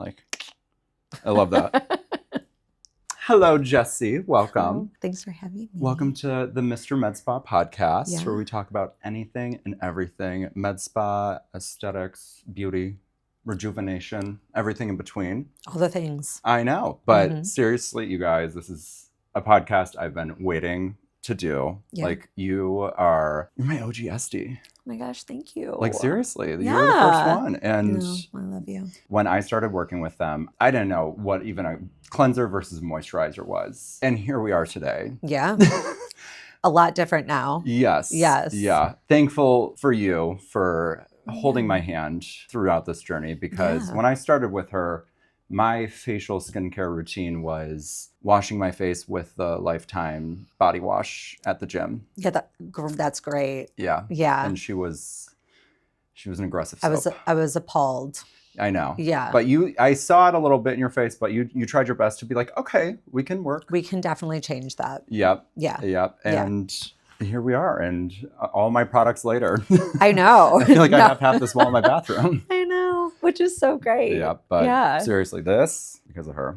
Like, I love that. Hello, Jessi. Welcome. Hello. Thanks for having me. Welcome to the Mr. Med Spa podcast, Yeah. where we talk about anything and everything med spa, aesthetics, beauty, rejuvenation, everything in between. All the things. I know, but seriously, you guys, this is a podcast I've been waiting to do. Yeah. Like, you're my OG SD. Oh my gosh, thank you. Like, seriously, you're the Yeah. first one. And No, I love you. when I started working with them, I didn't know what even a cleanser versus moisturizer was. And here we are today. Yeah. A lot different now. Yes. Yes. Yeah. Thankful for you for holding my hand throughout this journey, because when I started with her, my facial skincare routine was washing my face with the Lifetime body wash at the gym. Yeah, that's great. Yeah. Yeah. And she was an aggressive soap. I was appalled. I know. Yeah. But I saw it a little bit in your face, but you tried your best to be like, okay, we can work. We can definitely change that. Yep. Yeah. Yep. And here we are, and all my products later. I know. I feel like I have half this wall in my bathroom. I know, which is so great. Yeah, but seriously, this, because of her.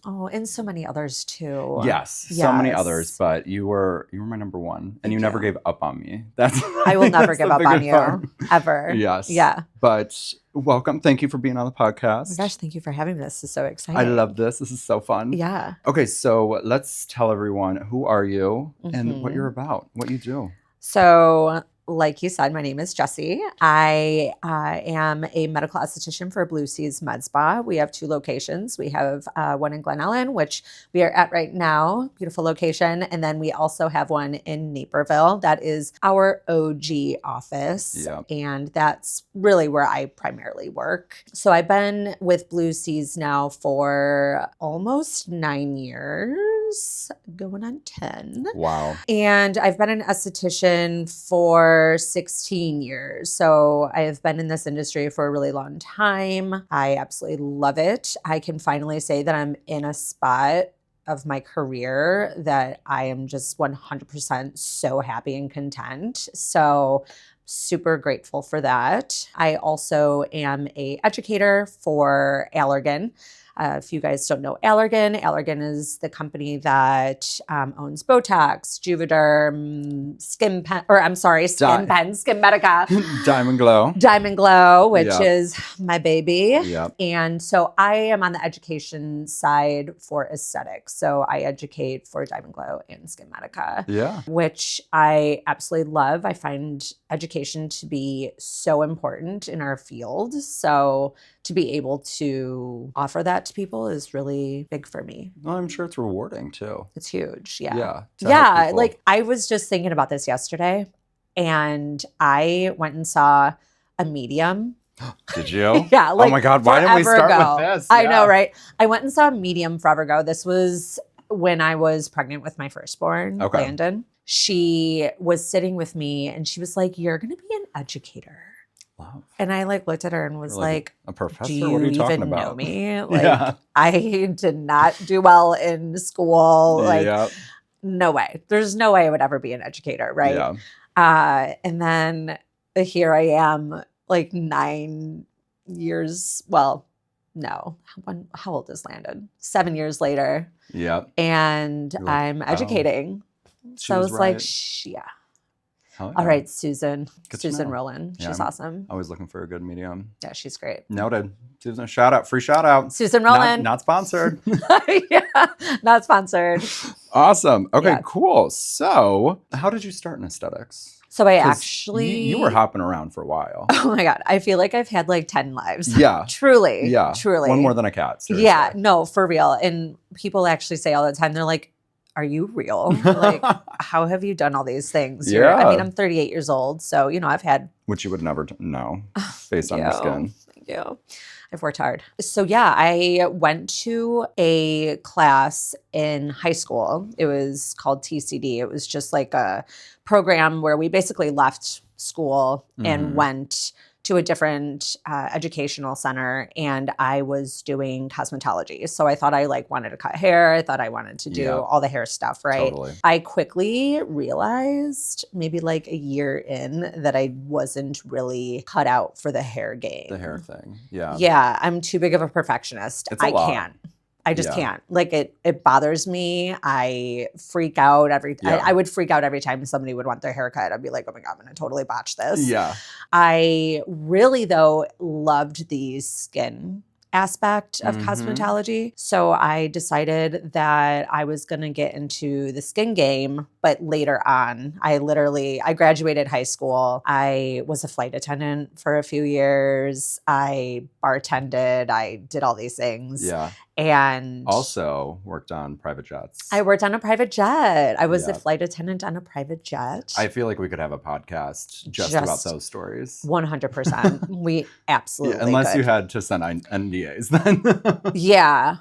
Oh, and so many others too. Yes, so many others, but you were my number one, and you never gave up on me. I will never give up on you, ever. Yes. Yeah. But welcome. Thank you for being on the podcast. Oh my gosh, thank you for having me. This is so exciting. I love this. This is so fun. Yeah. Okay, so let's tell everyone, who are you and what you're about, what you do. So, like you said, my name is Jessi. I am a medical esthetician for Blue Seas Med Spa. We have 2 locations. We have one in Glen Ellen, which we are at right now, beautiful location. And then we also have one in Naperville. That is our OG office. Yeah. And that's really where I primarily work. So I've been with Blue Seas now for almost 9 years, going on 10. Wow. And I've been an esthetician for 16 years. So I have been in this industry for a really long time. I absolutely love it. I can finally say that I'm in a spot of my career that I am just 100% so happy and content. So super grateful for that. I also am an educator for Allergan. If you guys don't know Allergan is the company that owns Botox, Juvederm, SkinMedica. DiamondGlow, which is my baby. Yep. And so I am on the education side for aesthetics. So I educate for DiamondGlow and SkinMedica, which I absolutely love. I find education to be so important in our field. So to be able to offer that to people is really big for me. Well, I'm sure it's rewarding too. It's huge. Yeah. Yeah. Yeah. Like, I was just thinking about this yesterday, and I went and saw a medium. Did you? Yeah. Like, oh my God. Why didn't we start with this? I know, right? I went and saw a medium forever ago. This was when I was pregnant with my firstborn, Landon. She was sitting with me and she was like, "You're going to be an educator." Wow. And I looked at her and was like, a professor? "Do you, what are you even talking about? know me?" Like, I did not do well in school. Like, no way. There's no way I would ever be an educator, right? Yeah. And then here I am, like 9 years. Well, no. How old is Landon? 7 years later. Yeah. And I'm educating. So I was like, yeah. All right, Susan Rowland. She's awesome. Always looking for a good medium. Yeah, she's great. Noted. Susan, free shout out. Susan Rowland. Not sponsored. Yeah, not sponsored. Awesome. Okay, cool. So how did you start in aesthetics? So I actually... You were hopping around for a while. Oh my God. I feel like I've had like 10 lives. Yeah. Truly. Yeah. Truly. One more than a cat. Seriously. Yeah. No, for real. And people actually say all the time, they're like, "Are you real? Like, how have you done all these things?" I mean, I'm 38 years old. So, I've had... Which you would never know based on your skin. Thank you. I've worked hard. So yeah, I went to a class in high school. It was called TCD. It was just like a program where we basically left school and went to a different educational center, and I was doing cosmetology. So I thought I like wanted to cut hair. I thought I wanted to do all the hair stuff, right? Totally. I quickly realized maybe like a year in that I wasn't really cut out for the hair game. The hair thing. Yeah. Yeah, I'm too big of a perfectionist. It's a lot. Can't. I just can't. Like it bothers me. I freak out I would freak out every time somebody would want their haircut. I'd be like, oh my God, I'm gonna totally botch this. Yeah. I really though loved the skin aspect of cosmetology. So I decided that I was going to get into the skin game, but later on. I graduated high school. I was a flight attendant for a few years. I bartended. I did all these things. Yeah. And also worked on private jets. I worked on a private jet. I was a flight attendant on a private jet. I feel like we could have a podcast just about those stories. 100%. We absolutely unless could. you had to send NDAs then. Yeah.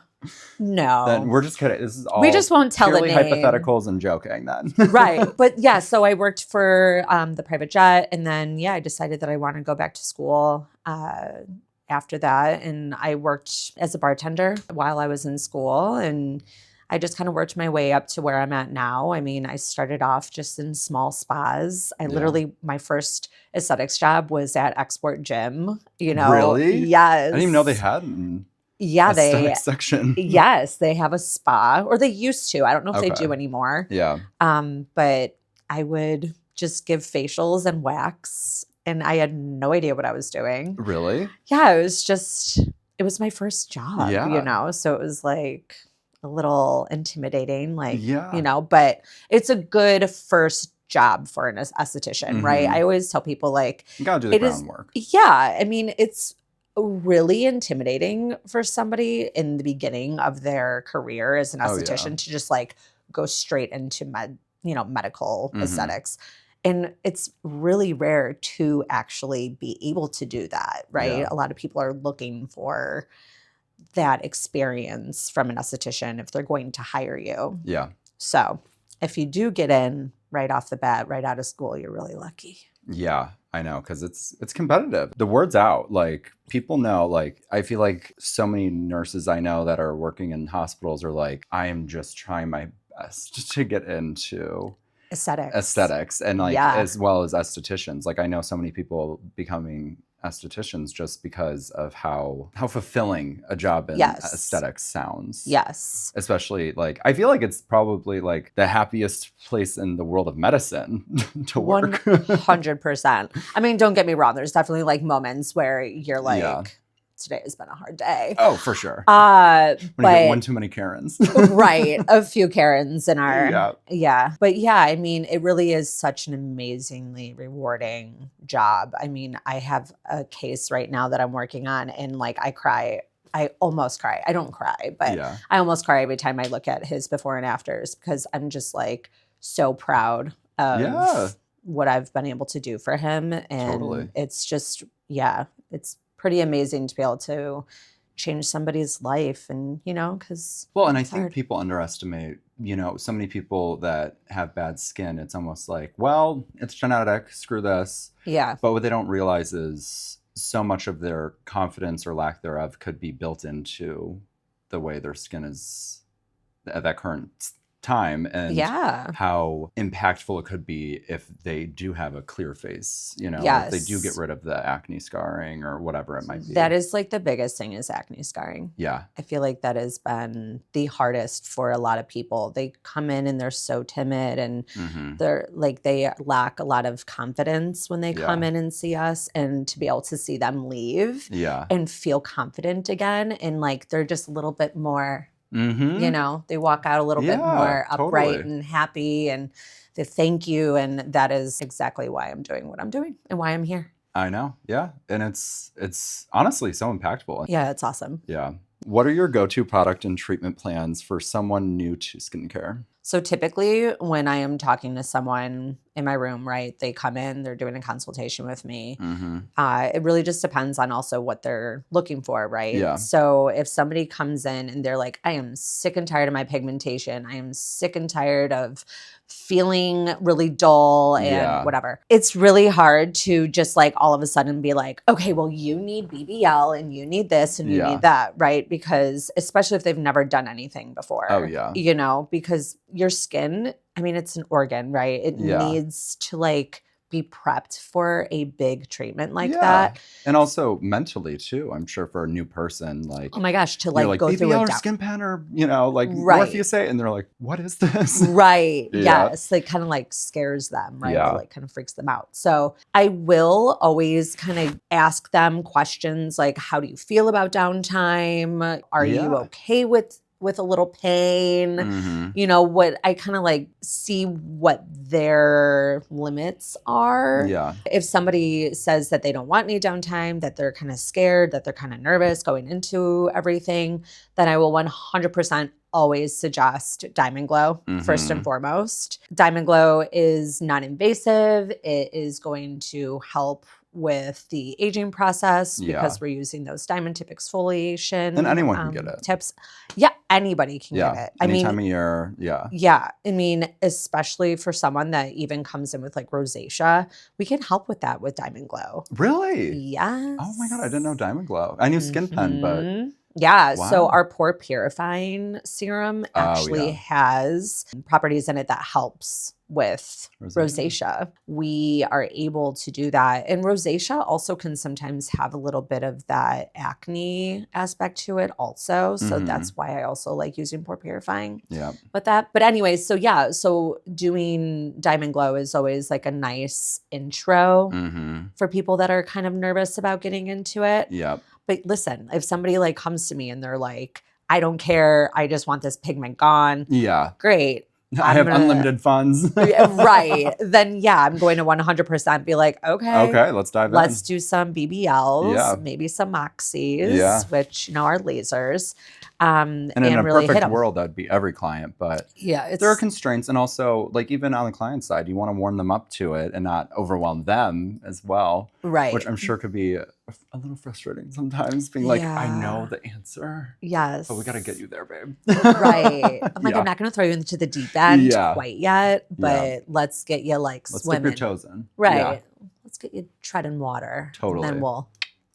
No. Then we're just kidding. This is all we just won't tell the name. Hypotheticals and joking then. Right. But yeah, so I worked for the private jet, and then I decided that I want to go back to school after that. And I worked as a bartender while I was in school, and I just kind of worked my way up to where I'm at now. I mean, I started off just in small spas. My first aesthetics job was at Export Gym, Really? Yes. I didn't even know they had an aesthetic section. Yes, they have a spa, or they used to. I don't know if they do anymore. Yeah. But I would just give facials and wax, and I had no idea what I was doing. Really? Yeah, it was my first job, so it was like a little intimidating, but it's a good first job for an esthetician, right? I always tell people like, you gotta do the groundwork. Yeah. I mean, it's really intimidating for somebody in the beginning of their career as an esthetician to just like go straight into medical aesthetics. And it's really rare to actually be able to do that, right? Yeah. A lot of people are looking for that experience from an esthetician if they're going to hire you. Yeah. So if you do get in right off the bat, right out of school, you're really lucky. Yeah, I know, because it's competitive. The word's out. Like, people know. Like, I feel like so many nurses I know that are working in hospitals are like, I am just trying my best to get into aesthetics and like as well as estheticians. Like, I know so many people becoming estheticians just because of how fulfilling a job in aesthetics sounds. Yes. Especially like, I feel like it's probably like the happiest place in the world of medicine to work. 100%. I mean, don't get me wrong. There's definitely like moments where you're like, today has been a hard day. Oh, for sure. But you get one too many Karens. Right. A few Karens in our, But I mean, it really is such an amazingly rewarding job. I mean, I have a case right now that I'm working on, and like I cry. I almost cry. I don't cry, but I almost cry every time I look at his before and afters, because I'm just like so proud of what I've been able to do for him. And it's just, it's pretty amazing to be able to change somebody's life, and because and I think people underestimate so many people that have bad skin. It's almost like, well, it's genetic, screw this. But what they don't realize is so much of their confidence or lack thereof could be built into the way their skin is at that current time, and how impactful it could be if they do have a clear face, if they do get rid of the acne scarring or whatever it might be. That is like the biggest thing, is acne scarring. I feel like that has been the hardest for a lot of people. They come in and they're so timid, and they're like, they lack a lot of confidence when they come in and see us, and to be able to see them leave and feel confident again, and like they're just a little bit more they walk out a little bit more upright and happy, and they thank you. And that is exactly why I'm doing what I'm doing and why I'm here. I know. Yeah. And it's honestly so impactful. Yeah, it's awesome. Yeah. What are your go-to product and treatment plans for someone new to skincare? So typically when I am talking to someone in my room, right, they come in, they're doing a consultation with me. It really just depends on also what they're looking for, right? Yeah. So if somebody comes in and they're like, I am sick and tired of my pigmentation. I am sick and tired of feeling really dull and Yeah. whatever. It's really hard to just like all of a sudden be like, okay, well, you need BBL and you need this and you Yeah. need that, right? Because especially if they've never done anything before. Oh, yeah. You know, because your skin, I mean, it's an organ, right? It Yeah. needs to like be prepped for a big treatment like Yeah. that. And also mentally too, I'm sure for a new person, like, Oh my gosh, to you're like like, go through BBL a or down. skin pen or, you know, like Right. Morpheus8, and they're like, what is this? Right. Yeah. Yes. Like kind of like scares them, right? Yeah. It like kind of freaks them out. So I will always kind of ask them questions like, how do you feel about downtime? Are you Yeah. okay with a little pain? Mhm. You know, what I kind of like see what their limits are. Yeah. If somebody says that they don't want any downtime, that they're kind of scared, that they're kind of nervous going into everything, then I will 100% always suggest DiamondGlow first and foremost. DiamondGlow is non-invasive. It is going to help with the aging process because we're using those diamond tip exfoliation And anyone can get it. tips. Yeah, anybody can get it. Any time of year. Yeah. Yeah. I mean, especially for someone that even comes in with like rosacea, we can help with that with DiamondGlow. Really? Yes. Oh my God, I didn't know DiamondGlow. I knew Skin Pen, but yeah. So wow. our pore purifying serum actually yeah. has properties in it that helps with rosacea. We are able to do that. And rosacea also can sometimes have a little bit of that acne aspect to it also. So that's why I also like using pore purifying. Yeah. But anyways, so yeah, so doing DiamondGlow is always like a nice intro for people that are kind of nervous about getting into it. Yeah. But listen, if somebody like comes to me and they're like, I don't care, I just want this pigment gone. Yeah. Great. I have unlimited funds. Right. Then yeah, I'm going to 100% be like, okay, let's dive in. Let's do some BBLs, Yeah. maybe some Moxies, which, you know, are lasers. And in a really perfect world, that'd be every client. But yeah, there are constraints. And also, like, even on the client side, you want to warm them up to it and not overwhelm them as well. Right. Which I'm sure could be a little frustrating sometimes, being like, I know the answer. Yes. But we got to get you there, babe. Right. I'm like, I'm not going to throw you into the deep end quite yet, but let's get you like swimming. Let's dip your toes in. Right. Yeah. Let's get you treading water. Totally. And then we'll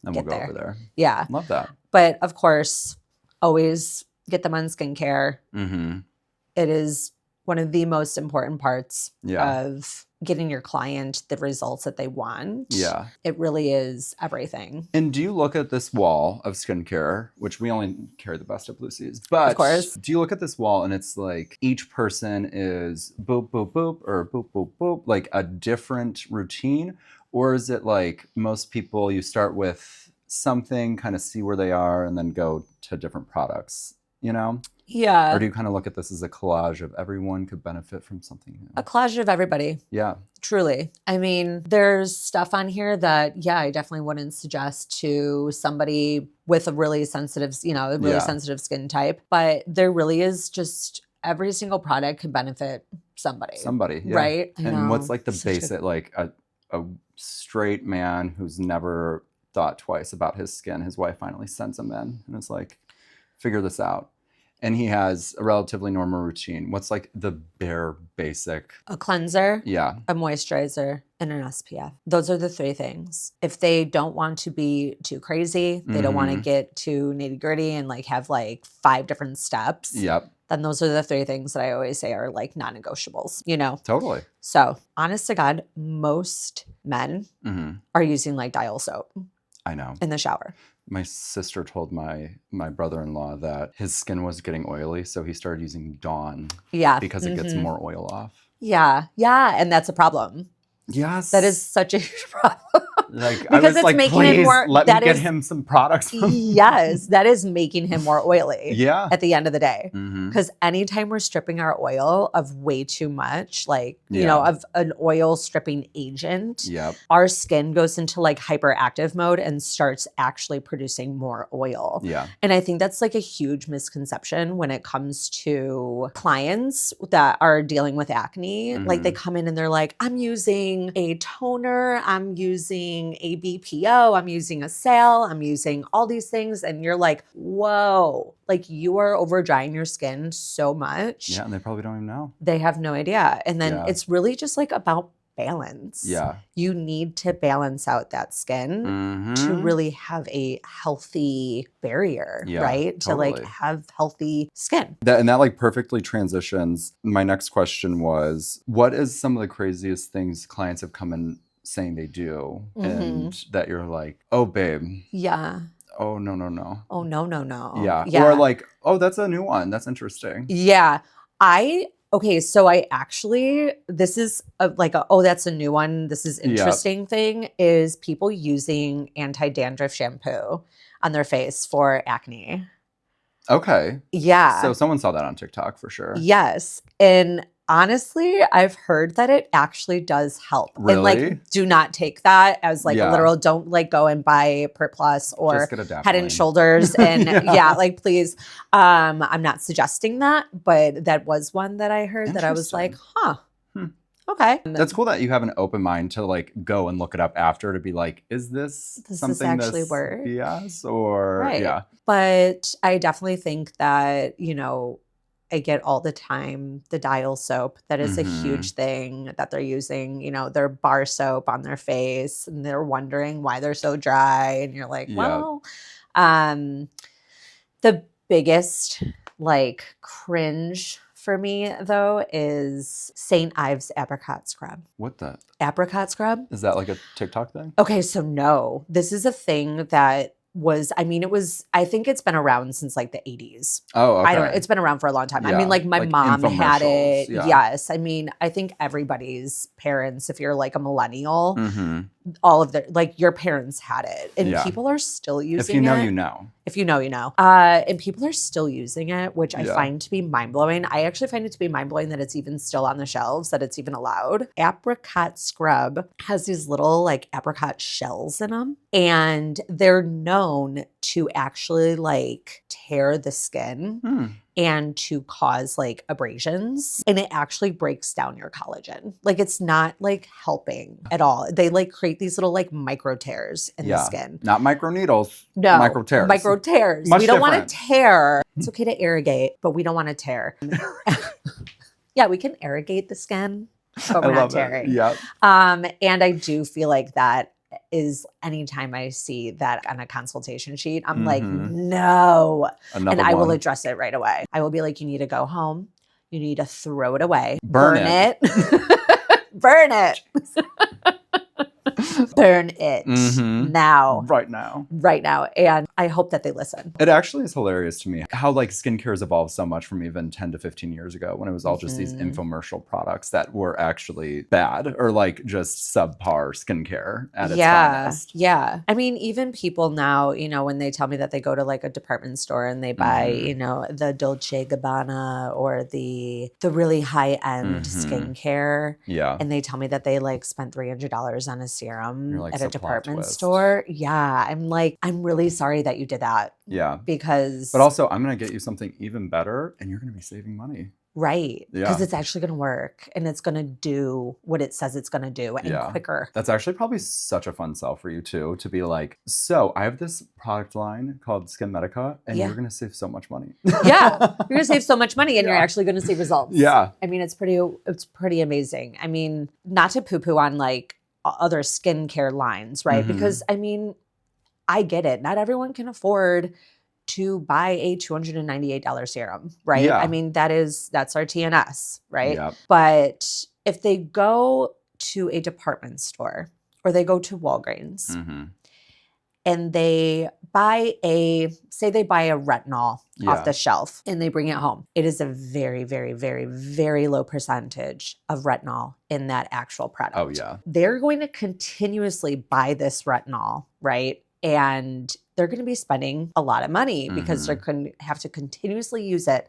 go there. over there. Yeah. Love that. But of course, always get them on skincare. It is one of the most important parts of getting your client the results that they want. Yeah. It really is everything. And do you look at this wall of skincare, which we only carry the best of Lucy's, but of course. Do you look at this wall and it's like each person is boop, boop, boop, or boop, boop, boop, like a different routine? Or is it like most people, you start with something, kind of see where they are, and then go to different products, you know? Yeah. Or do you kind of look at this as a collage of everyone could benefit from something new? A collage of everybody. Yeah. Truly. I mean, there's stuff on here that, I definitely wouldn't suggest to somebody with a really sensitive, sensitive skin type. But there really is just every single product can benefit somebody. Yeah. Right? And what's like the basic, like a straight man who's never thought twice about his skin, his wife finally sends him in and is like, figure this out. And he has a relatively normal routine. What's like the bare basic? A cleanser, yeah, a moisturizer, and an SPF. Those are the three things. If they don't want to be too crazy, they don't want to get too nitty gritty and like have like 5 different steps. Yep. Then those are the 3 things that I always say are like non-negotiables, you know? Totally. So honest to God, most men are using like Dial soap. I know. In the shower. My sister told my brother-in-law that his skin was getting oily, so he started using Dawn. Yeah. Because it gets more oil off. Yeah. Yeah. And that's a problem. Yes. That is such a huge problem. Like, I Because was it's like, making it please more- let me that get is- him some products. Yes, that is making him more oily Yeah. at the end of the day. Mhm. Because anytime we're stripping our oil of way too much, like, you Yeah. know, of an oil stripping agent, Yep. our skin goes into like hyperactive mode and starts actually producing more oil. Yeah. And I think that's like a huge misconception when it comes to clients that are dealing with acne. Like they come in and they're like, I'm using a toner, I'm using a BPO, I'm using a sail, I'm using all these things. And you're like, whoa, like you are over drying your skin so much. Yeah. And they probably don't even know. They have no idea. And then Yeah. it's really just like about balance. Yeah. You need to balance out that skin to Mhm. really have a healthy barrier, Yeah, right? To like totally. have healthy skin. And that like perfectly transitions. My next question was, what is some of the craziest things clients have come in saying they do and that you're like, oh babe, Yeah. oh no. Oh, no. Yeah. Yeah. Or like, oh, that's a new one. That's interesting. Yeah. Okay, so I actually, this is oh, that's a new one. This is interesting thing is people using anti-dandruff shampoo on their face for acne. Okay. Yeah. So someone saw that on TikTok for sure. Yes. And honestly, I've heard that it actually does help. And Really? like, do not take that as like a Yeah. literal, don't like go and buy Pert Plus or Just get a Head and Dappling. Shoulders. And Yeah. yeah, like please. I'm not suggesting that, but that was one that I heard that I was like, huh. Hmm. Okay. That's cool that you have an open mind to like go and look it up after to be like, is this Does this something actually that's work? BS or Right. yeah. But I definitely think that, you know, I get all the time the dial soap. That is a huge thing that they're using, you know, their bar soap on their face and they're wondering why they're so dry. And you're like, Yeah. well, the biggest like cringe for me though is St. Ives apricot scrub. What the? Apricot scrub? Is that like a TikTok thing? Okay, so no, this is a thing that was, I think it's been around since like the 80s. Oh, okay. I don't know. It's been around for a long time. I Yeah, mean, like my like mom had infomercials, it. yeah. Yes. I mean, I think everybody's parents, if you're like a millennial, Mm-hmm. all of their, like your parents had it. And Yeah. people are still using it. If you know, you know. If you know, you know. And people are still using it, which I Yeah. find to be mind-blowing. I actually find it to be mind-blowing that it's even still on the shelves, that it's even allowed. Apricot scrub has these little like apricot shells in them. And they're known to actually like tear the skin Hmm. and to cause like abrasions. And it actually breaks down your collagen. Like it's not like helping at all. They like create these little like micro tears in the Yeah. skin. Not micro needles. No, Micro tears. Micro tears. Much we don't want different. to tear. It's okay to irrigate, but we don't want to tear. Yeah, we can irrigate the skin, but we're I not love tearing. it. Yeah. And I do feel like that is anytime I see that on a consultation sheet, I'm like, no. Another And I will one. address it right away. I will be like, you need to go home. You need to throw it away. Burn it. Burn it. Burn it Mhm. now. Right now. Right now. And I hope that they listen. It actually is hilarious to me how like skincare has evolved so much from even 10 to 15 years ago when it was all just these infomercial products that were actually bad or like just subpar skincare at its finest. Yeah. I mean, even people now, you know, when they tell me that they go to like a department store and they buy, you know, the Dolce Gabbana or the really high end skincare, Yeah. and they tell me that they like spent $300 on a serum You're like, at a "It's a plot department twist." store. Yeah. I'm like, I'm really sorry that you did that Yeah. because But also, I'm going to get you something even better and you're going to be saving money. right. Because Yeah. it's actually going to work and it's going to do what it says it's going to do and Yeah. quicker. That's actually probably such a fun sell for you too, to be like, so I have this product line called Skin Medica and Yeah. you're going to save so much money. Yeah. You're going to save so much money and you're Yeah. actually going to see results. Yeah. I mean, it's pretty amazing. I mean, not to poo-poo on like other skincare lines, right? Mhm. Because I mean, I get it. Not everyone can afford to buy a $298 serum, right? Yeah. I mean, that's our TNS, right? Yep. But if they go to a department store or they go to Walgreens Mm-hmm. and they buy a retinol off the shelf and they bring it home. It is a very, very, very, very low percentage of retinol in that actual product. Oh, yeah. They're going to continuously buy this retinol, right? And they're going to be spending a lot of money because they're going to have to continuously use it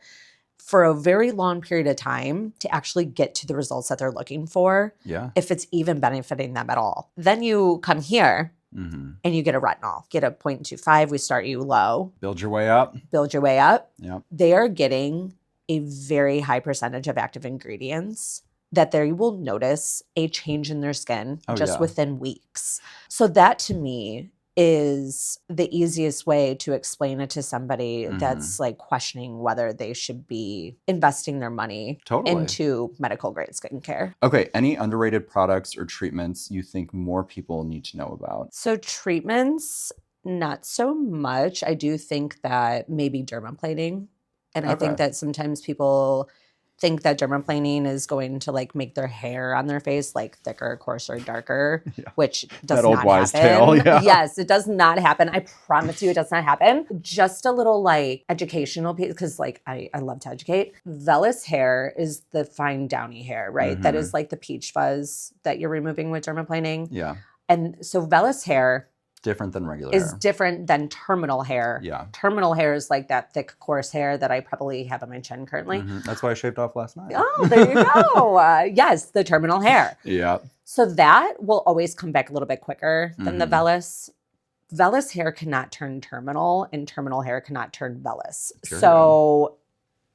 for a very long period of time to actually get to the results that they're looking for. Yeah. If it's even benefiting them at all. Then you come here and you get a retinol, get a 0.25. We start you low. Build your way up. Yep. They are getting a very high percentage of active ingredients that they will notice a change in their skin within weeks. So that to me is the easiest way to explain it to somebody that's like questioning whether they should be investing their money into medical grade skincare. Okay, any underrated products or treatments you think more people need to know about? So treatments, not so much. I do think that maybe dermaplaning. And I think that sometimes people think that dermaplaning is going to like make their hair on their face like thicker, coarser, darker, which does that not old wise happen. Tale, yeah. Yes, it does not happen. I promise you it does not happen. Just a little like educational piece because like I love to educate. Vellus hair is the fine downy hair, right? That is like the peach fuzz that you're removing with dermaplaning. Yeah. And so vellus hair different than regular is hair. Different than terminal hair. Yeah. Terminal hair is like that thick, coarse hair that I probably have on my chin currently. That's why I shaved off last night. Oh, there you go. Yes, the terminal hair. Yeah. So that will always come back a little bit quicker than the vellus. Vellus hair cannot turn terminal and terminal hair cannot turn vellus. So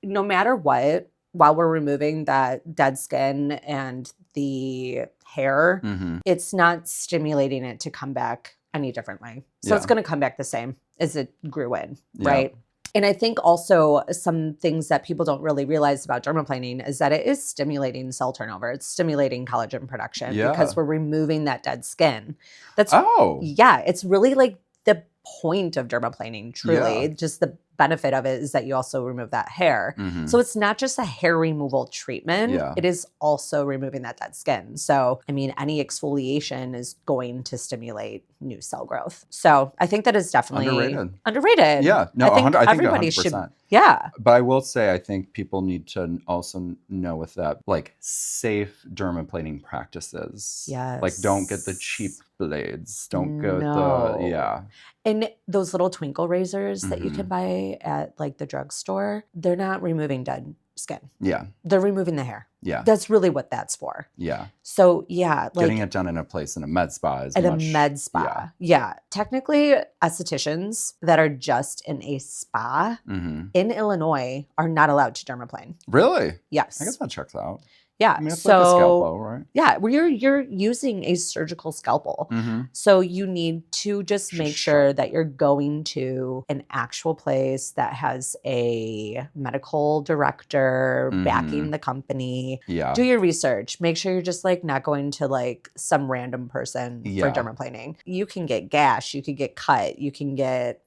no matter what, while we're removing that dead skin and the hair, it's not stimulating it to come back any differently. So it's going to come back the same as it grew in, right? And I think also some things that people don't really realize about dermaplaning is that it is stimulating cell turnover. It's stimulating collagen production because we're removing that dead skin. It's really like the point of dermaplaning, truly. Just the benefit of it is that you also remove that hair. So it's not just a hair removal treatment. It is also removing that dead skin. So, I mean, any exfoliation is going to stimulate new cell growth. So I think that is definitely underrated. Yeah. No, I think everybody 100%. Should. Yeah. But I will say, I think people need to also know with that, like safe dermaplaning practices. Yes. Like don't get the cheap blades. Don't go And those little twinkle razors that you can buy at like the drugstore, they're not removing dead skin. Yeah. They're removing the hair. Yeah. That's really what that's for. Yeah. So like getting it done in a place in a med spa is a med spa. Yeah. Technically, estheticians that are just in a spa in Illinois are not allowed to dermaplane. Really? Yes. I guess that checks out. Yeah. I mean, it's like a scalpel, right? Yeah. You're using a surgical scalpel. So you need to just make sure that you're going to an actual place that has a medical director backing the company. Yeah. Do your research. Make sure you're just like not going to like some random person for dermaplaning. You can get gash. You can get cut. You can get,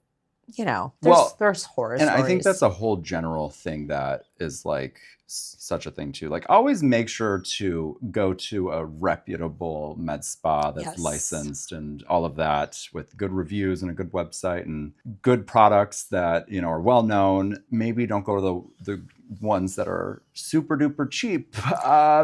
there's horror stories. And I think that's a whole general thing that is like such a thing too. Like always make sure to go to a reputable med spa that's licensed and all of that with good reviews and a good website and good products that, are well known. Maybe don't go to the ones that are super duper cheap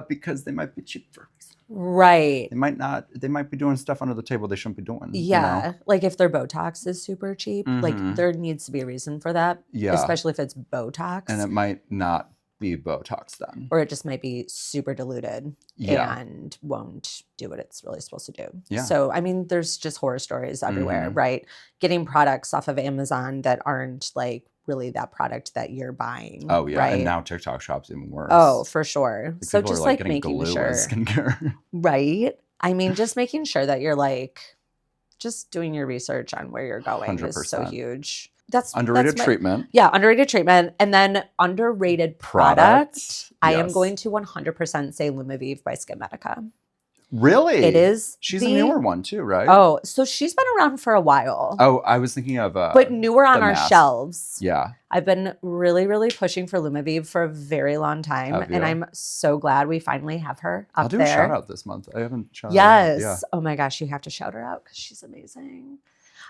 because they might be cheap for right. They might be doing stuff under the table they shouldn't be doing. Yeah. Like if their Botox is super cheap, like there needs to be a reason for that. Yeah. Especially if it's Botox. And it might not be Botox then. Or it just might be super diluted and won't do what it's really supposed to do. Yeah. So, I mean, there's just horror stories everywhere, right? Getting products off of Amazon that aren't like really that product that you're buying. Oh yeah, right? And now TikTok shop's even worse. Oh, for sure. Like so just like making sure, skincare. Right? I mean, just making sure that you're like, just doing your research on where you're going 100%. Is so huge. That's underrated treatment. Yeah, underrated treatment, and then underrated product. I am going to 100% say Lumivive by Skinmedica. Really? It is. She's a newer one too, right? Oh, so she's been around for a while. Oh, I was thinking of but newer on our shelves. Yeah. I've been really, really pushing for Lumivive for a very long time. And I'm so glad we finally have her up there. I'll do a shout out this month. I haven't shouted out. Yes. Yeah. Oh my gosh, you have to shout her out because she's amazing.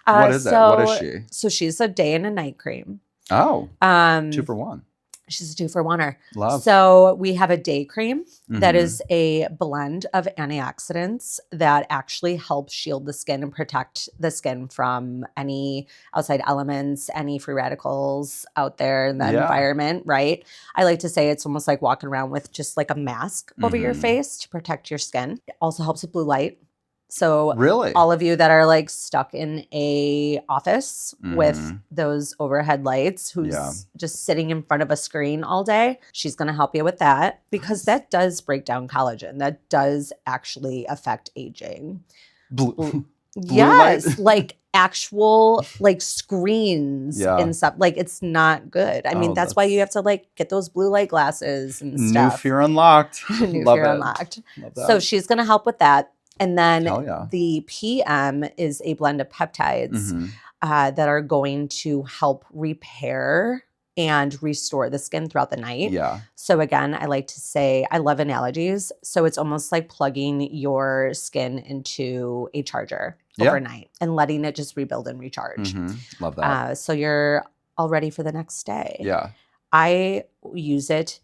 What is it? What is she? So she's a day and a night cream. Oh, 2 for 1. She's a 2 for 1-er. Love. So we have a day cream that Mhm. is a blend of antioxidants that actually helps shield the skin and protect the skin from any outside elements, any free radicals out there in the Yeah. environment, right? I like to say it's almost like walking around with just like a mask over your Mhm. face to protect your skin. It also helps with blue light. So Really? all of you that are like stuck in a office with Mhm. those overhead lights, who's Yeah. just sitting in front of a screen all day, she's going to help you with that, because that does break down collagen. That does actually affect aging. Blue Yes, light? like actual like screens Yeah. and stuff. Like it's not good. I mean, Oh, that's why you have to like get those blue light glasses and New stuff. fear unlocked. New Love fear it. unlocked. Love that. So she's going to help with that. And then Hell yeah. the PM is a blend of peptides Mhm. that are going to help repair and restore the skin throughout the night. Yeah. So again, I like to say I love analogies. So it's almost like plugging your skin into a charger Yeah. overnight and letting it just rebuild and recharge. Mhm. Love that. So you're all ready for the next day. Yeah. I use it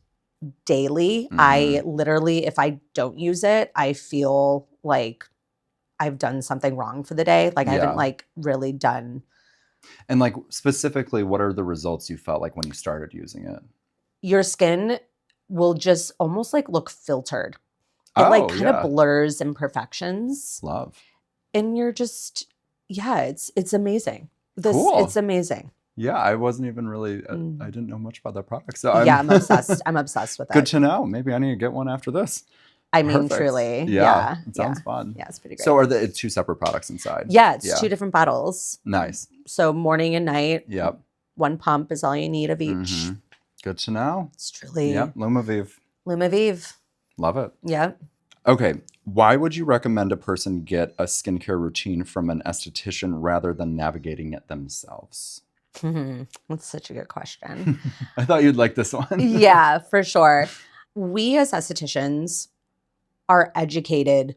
daily. I literally, if I don't use it, I feel like I've done something wrong for the day. Like I Yeah. haven't like really done. And like specifically, what are the results you felt like when you started using it? Your skin will just almost like look filtered. It like kind of blurs imperfections. Love. And you're just, yeah, it's amazing. Cool. It's amazing. Yeah, I wasn't even really, I didn't know much about that product. So I'm obsessed. I'm obsessed with it. Good to know. Maybe I need to get one after this. I mean, Perfect. truly. Yeah. It sounds fun. Yeah, it's pretty great. So are it's 2 separate products inside? Yeah, it's 2 different bottles. Nice. So morning and night. Yep. 1 pump is all you need of each. Mhm. Good to know. It's truly Yep. Lumaviv. Lumaviv. Love it. Yep. Okay. Why would you recommend a person get a skincare routine from an esthetician rather than navigating it themselves? That's such a good question. I thought you'd like this one. Yeah, for sure. We as estheticians are educated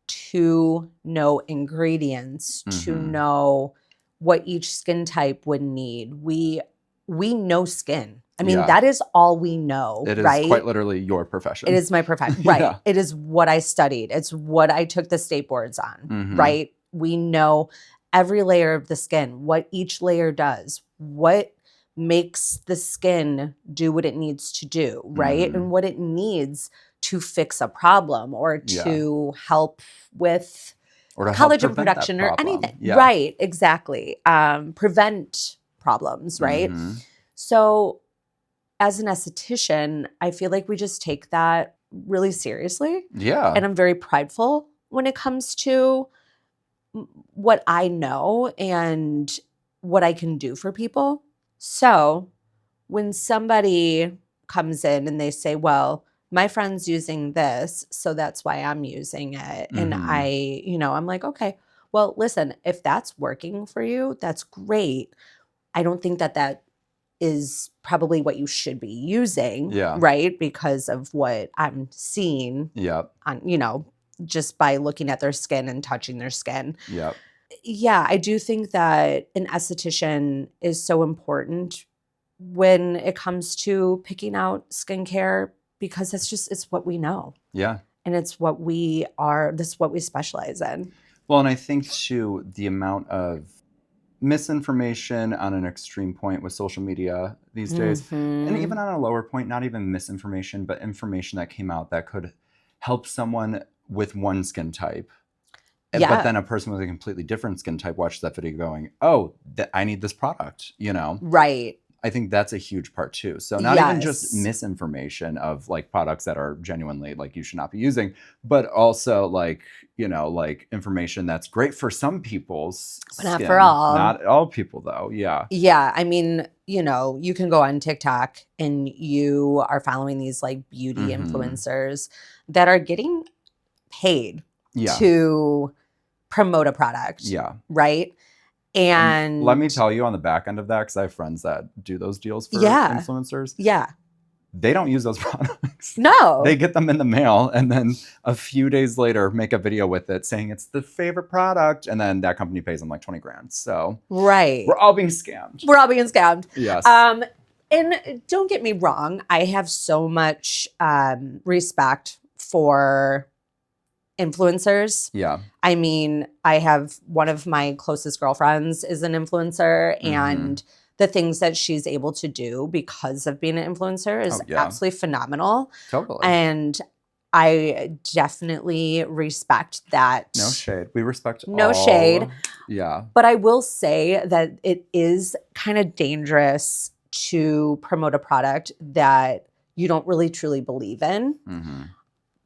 to know ingredients, to know what each skin type would need. We know skin. I mean, that is all we know, It is right? quite literally your profession. It is my profession, right? Yeah. It is what I studied. It's what I took the state boards on, right? We know every layer of the skin, what each layer does, what makes the skin do what it needs to do, right? And what it needs to fix a problem or to help with or to help collagen prevent that production or problem. anything. Yeah. Right, exactly. Prevent problems, right? So as an esthetician, I feel like we just take that really seriously. Yeah. And I'm very prideful when it comes to what I know and what I can do for people. So when somebody comes in and they say, well, my friend's using this, so that's why I'm using it. And I'm like, okay, well, listen, if that's working for you, that's great. I don't think that is probably what you should be using, right? Because of what I'm seeing on, just by looking at their skin and touching their skin. Yeah, I do think that an esthetician is so important when it comes to picking out skincare, because it's what we know. Yeah. And it's what this is what we specialize in. Well, and I think too, the amount of misinformation on an extreme point with social media these days, and even on a lower point, not even misinformation, but information that came out that could help someone with one skin type. But then a person with a completely different skin type watched that video going, oh, I need this product, Right. I think that's a huge part too. So not even just misinformation of like products that are genuinely like you should not be using, but also like, like information that's great for some people's skin. Not for all. Not all people though. Yeah. Yeah. I mean, you can go on TikTok and you are following these like beauty influencers that are getting paid to promote a product. Yeah. Right. And let me tell you on the back end of that, because I have friends that do those deals for influencers. Yeah. They don't use those products. No. They get them in the mail and then a few days later make a video with it saying it's the favorite product. And then that company pays them like 20 grand. So right. we're all being scammed. We're all being scammed. Yes. And don't get me wrong. I have so much respect for influencers. Yeah. I mean, I have one of my closest girlfriends is an influencer, and the things that she's able to do because of being an influencer is absolutely phenomenal. Totally. And I definitely respect that. No shade. We respect No shade. Yeah. But I will say that it is kind of dangerous to promote a product that you don't really truly believe in,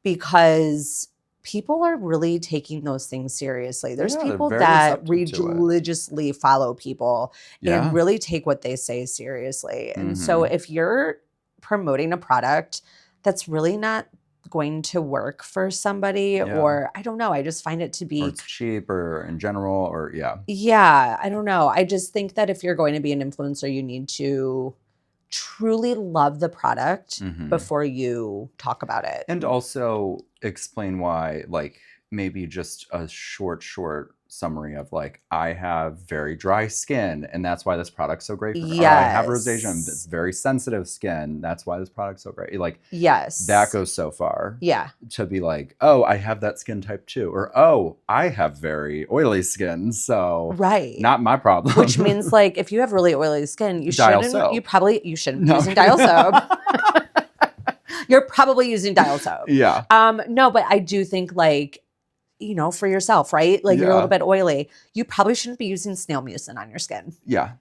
because people are really taking those things seriously. There's people that religiously follow people and really take what they say seriously. And so if you're promoting a product that's really not going to work for somebody, or I don't know, I just find it to be, or it's cheap, or in general, or I don't know. I just think that if you're going to be an influencer, you need to truly love the product before you talk about it. And also explain why, like maybe just a short summary of like, I have very dry skin and that's why this product's so great for me. Or I have rosacea, it's very sensitive skin, that's why this product's so great. Like, that goes so far. Yeah. To be like, oh, I have that skin type too. Or, oh, I have very oily skin, so not my problem. Which means like if you have really oily skin, you shouldn't be using dial soap. You're probably using dial soap. Yeah. No, but I do think like, you know, for yourself, right? Like you're a little bit oily. You probably shouldn't be using snail mucin on your skin. Yeah.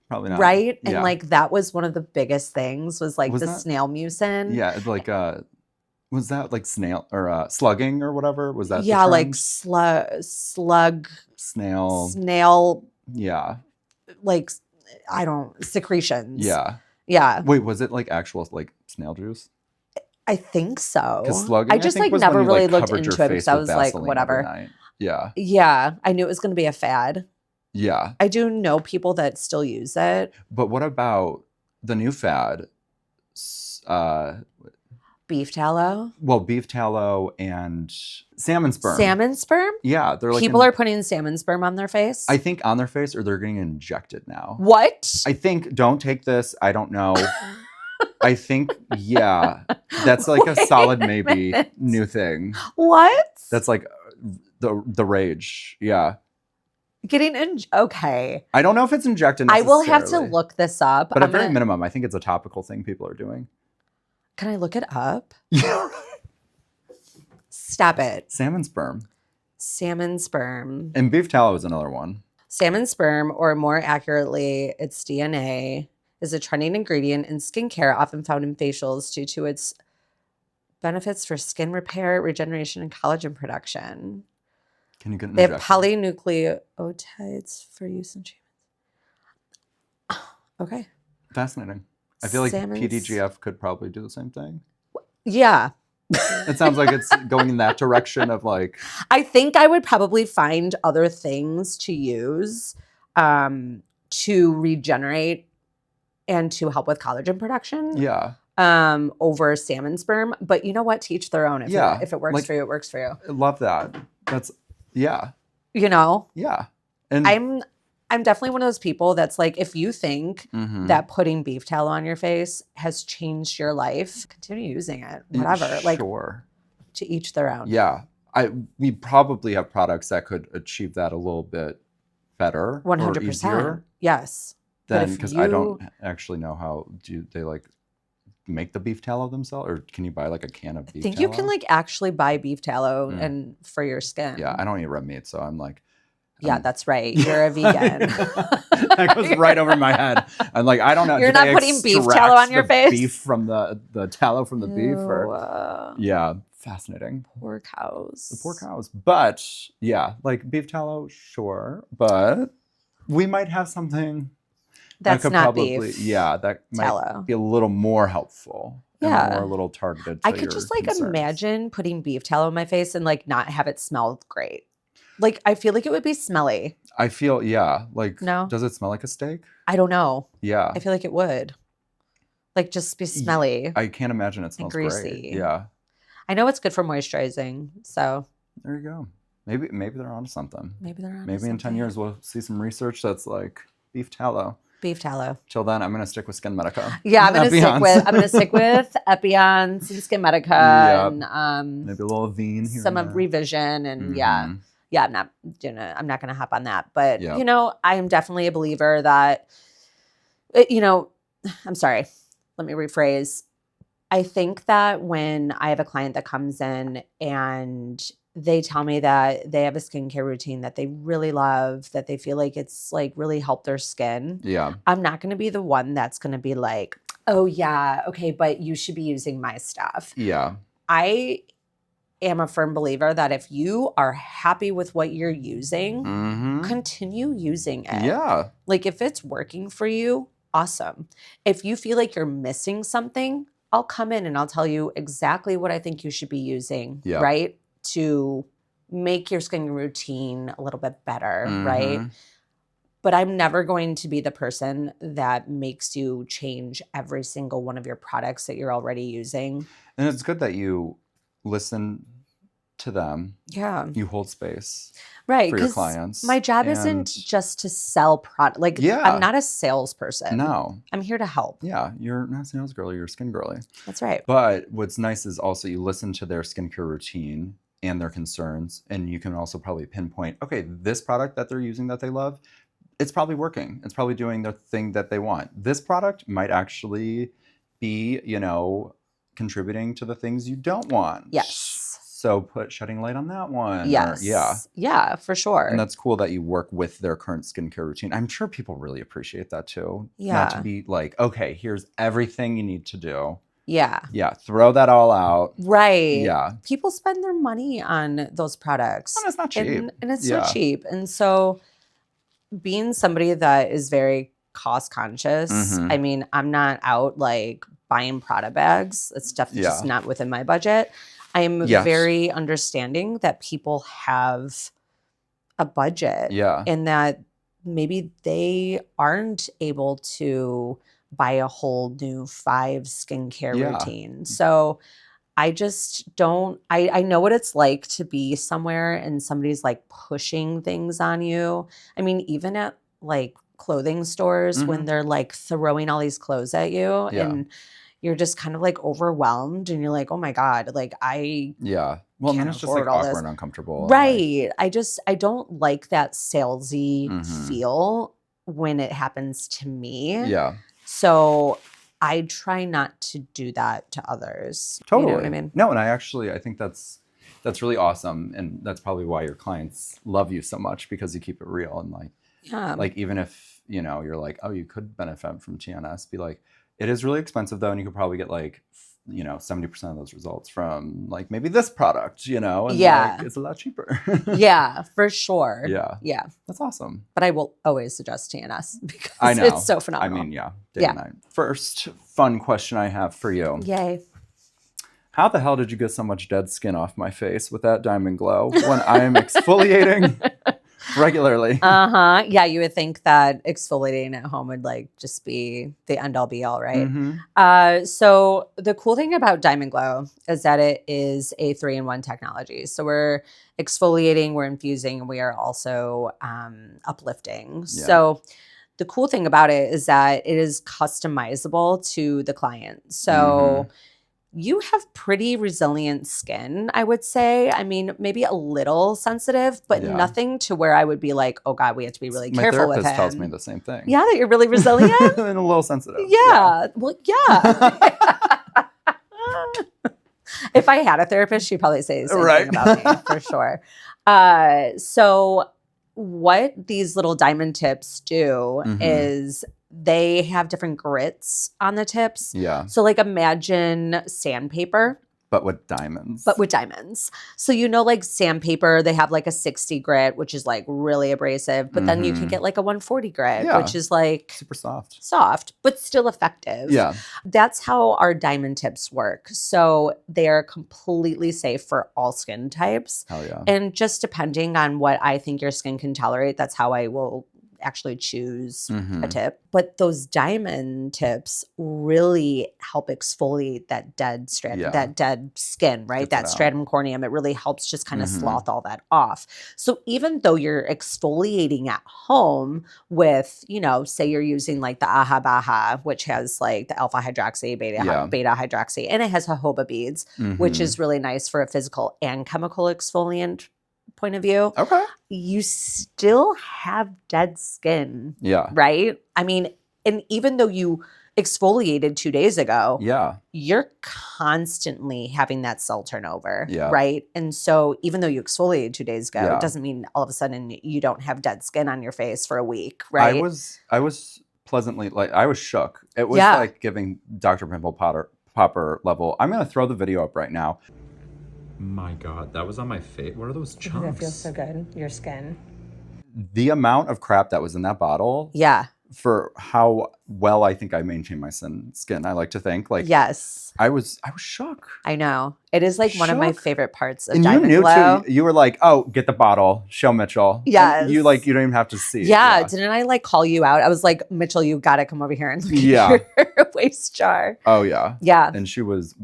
Probably not. Right? And like that was one of the biggest things was like snail mucin. Yeah. Like was that like snail or slugging or whatever? Was that like slug snail like secretions. Yeah. Wait, was it like actual like snail juice? I think so. Slugging, I just like never really looked into it because I was like, whatever. Yeah. Yeah. I knew it was going to be a fad. Yeah. I do know people that still use it. But what about the new fad? Beef tallow? Well, beef tallow and salmon sperm. Salmon sperm? Yeah. They're like people are putting salmon sperm on their face? I think on their face, or they're getting injected now. What? I think, don't take this. I don't know. I think, that's like a solid maybe new thing. What? That's like the rage. Yeah. Okay. I don't know if it's injected I will have to look this up. But at very minimum, I think it's a topical thing people are doing. Can I look it up? Stop it. Salmon sperm. Salmon sperm. And beef tallow is another one. Salmon sperm, or more accurately, its DNA, is a trending ingredient in skincare, often found in facials due to its benefits for skin repair, regeneration, and collagen production. Can you get an They have injection? polynucleotides for use in treatments. Okay. Fascinating. I feel like PDGF could probably do the same thing. Yeah. It sounds like it's going in that direction of like... I think I would probably find other things to use to regenerate and to help with collagen production. Yeah. Over salmon sperm. But you know what? To each their own. If it works for you, it works for you. I love that. That's, You know? Yeah. And I'm definitely one of those people that's like, if you think that putting beef tallow on your face has changed your life, continue using it. Whatever. Like, to each their own. Yeah. We probably have products that could achieve that a little bit better. 100%. Yes. Then, because I don't actually know how do they like make the beef tallow themselves, or can you buy like a can of beef tallow? I think you can like actually buy beef tallow and for your skin. Yeah, I don't eat red meat, so I'm like, that's right. You're a vegan. That goes right over my head. I'm like, I don't know. You're not putting beef tallow on your face? Beef from the tallow from the beef, or fascinating. Poor cows. The poor cows. But yeah, like beef tallow, sure, but we might have something. That's that could not probably, beef. Yeah, that tallow. Might be a little more helpful. Yeah. More a little targeted to I could just like concerns. imagine putting beef tallow on my face and like not have it smell great. Like I feel like it would be smelly. I feel, like, no? Does it smell like a steak? I don't know. Yeah. I feel like it would. Like just be smelly I can't imagine it and smells greasy. great. Yeah. I know it's good for moisturizing. So There you go. Maybe they're onto something. maybe they're on. Maybe in 10 years we'll see some research that's like beef tallow. Beef tallow. Till then, I'm gonna stick with Skin Medica. Yeah, I'm gonna stick with Epion's and Skin Medica and maybe a little Veen here. some of Revision and yeah, I'm not gonna hop on that. But Yep. you know, I am definitely a believer that I'm sorry, let me rephrase. I think that when I have a client that comes in and they tell me that they have a skincare routine that they really love, that they feel like it's like really helped their skin. Yeah. I'm not going to be the one that's going to be like, oh yeah, okay, but you should be using my stuff. Yeah. I am a firm believer that if you are happy with what you're using, continue using it. Yeah. Like if it's working for you, awesome. If you feel like you're missing something, I'll come in and I'll tell you exactly what I think you should be using, right? To make your skin routine a little bit better, right? But I'm never going to be the person that makes you change every single one of your products that you're already using. And it's good that you listen to them. Yeah. You hold space. Right. For your clients. My job isn't just to sell product. Like, I'm not a salesperson. No. I'm here to help. Yeah. You're not a sales girly, you're a skin girly. That's right. But what's nice is also you listen to their skincare routine and their concerns. And you can also probably pinpoint, okay, this product that they're using that they love, it's probably working. It's probably doing the thing that they want. This product might actually be, contributing to the things you don't want. Yes. So shedding light on that one. Yes. Yeah, for sure. And that's cool that you work with their current skincare routine. I'm sure people really appreciate that too. Yeah. Not to be like, okay, here's everything you need to do. Yeah. Yeah. Throw that all out. Right. Yeah. People spend their money on those products. And it's not cheap. And it's not cheap. And so being somebody that is very cost conscious, I mean, I'm not out like buying Prada bags. It's definitely just not within my budget. I am very understanding that people have a budget and that maybe they aren't able to buy a whole new 5 skincare routine. So I just don't, I know what it's like to be somewhere and somebody's like pushing things on you. I mean, even at like clothing stores when they're like throwing all these clothes at you and you're just kind of like overwhelmed and you're like, oh my God, like well, then it's just like awkward and uncomfortable. Right. I don't like that salesy feel when it happens to me. Yeah. So I try not to do that to others. Totally. You know what I mean? No, and I think that's really awesome. And that's probably why your clients love you so much, because you keep it real. And like even if, you're like, oh, you could benefit from TNS, be like, it is really expensive though. And you could probably get like, 70% of those results from like maybe this product, and like, it's a lot cheaper. Yeah, for sure. Yeah. Yeah. That's awesome. But I will always suggest TNS because I know. it's so phenomenal. I mean, day and night. First fun question I have for you. Yay. How the hell did you get so much dead skin off my face with that DiamondGlow when I am exfoliating regularly? Yeah, you would think that exfoliating at home would like just be the end all be all, right? So the cool thing about DiamondGlow is that it is a 3-in-1 technology. So we're exfoliating, we're infusing, and we are also uplifting. Yeah. So the cool thing about it is that it is customizable to the client. So you have pretty resilient skin, I would say. I mean, maybe a little sensitive, but nothing to where I would be like, oh God, we have to be really careful with him. My therapist tells me the same thing. Yeah, that you're really resilient? And a little sensitive. Yeah. Well, yeah. If I had a therapist, she'd probably say the same thing about me, for sure. So what these little diamond tips do is they have different grits on the tips. Yeah. So like imagine sandpaper. But with diamonds. So like sandpaper, they have like a 60 grit, which is like really abrasive. But then you can get like a 140 grit, which is like super soft. Soft, but still effective. Yeah. That's how our diamond tips work. So they are completely safe for all skin types. Hell yeah. And just depending on what I think your skin can tolerate, that's how I will actually choose a Mhm. tip. But those diamond tips really help exfoliate that dead Yeah. that dead skin, right? Gets it That out. stratum corneum. It really helps just kind of Mhm. slough all that off. So even though you're exfoliating at home with, say you're using like the Aha Baha, which has like the alpha hydroxy, Yeah. beta hydroxy, and it has jojoba beads, which Mhm. is really nice for a physical and chemical exfoliant point of view. Okay. You still have dead skin, Yeah. right? I mean, and even though you exfoliated 2 days ago, Yeah. you're constantly having that cell turnover, Yeah. right? And so even though you exfoliated 2 days ago, Yeah. it doesn't mean all of a sudden you don't have dead skin on your face for a week, I right? was pleasantly, like, I was shook. It was Yeah. like giving Dr. Pimple Popper level. I'm gonna throw the video up right now. My God, that was on my face. What are those chunks? That feels so good. Your skin. The amount of crap that was in that bottle Yeah. for how well I think I maintained my skin. I like to think, like, Yes. I was shook. I know. It is like one of my Shook. favorite parts of And you knew DiamondGlow. too. You were like, "Oh, get the bottle, show Mitchell." And Yes. you don't even have to see. Yeah. Didn't I like call you out? I was like, Mitchell, you got to come over here and look Yeah. at your waste jar. Oh yeah. Yeah. And she was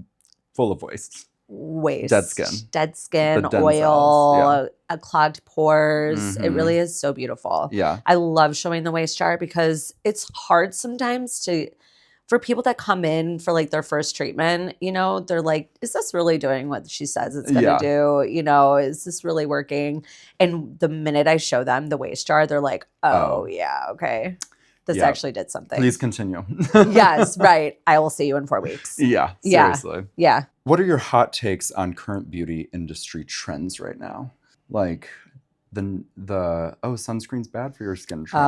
full of waste. Waste. Dead skin. The Oil, clogged pores. It Mhm. really is so beautiful. Yeah. I love showing the waste jar because it's hard sometimes for people that come in for like their first treatment, they're like, is this really doing what she says it's going to do? Is this really working? And the minute I show them the waste jar, they're like, oh. Yeah, okay. This actually did something. Please continue. Yes, right. I will see you in 4 weeks. Yeah, Yeah. seriously. Yeah. What are your hot takes on current beauty industry trends right now? Like the sunscreen's bad for your skin trend,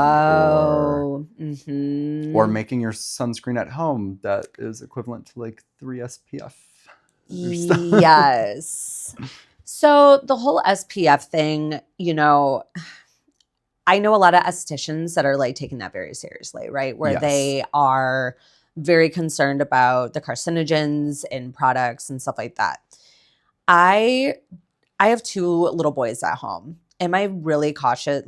or making your sunscreen at home that is equivalent to like 3 SPF. Yes. So the whole SPF thing, I know a lot of estheticians that are like taking that very seriously, right? Where Yes. they are very concerned about the carcinogens in products and stuff like that. I have 2 little boys at home. Am I really conscious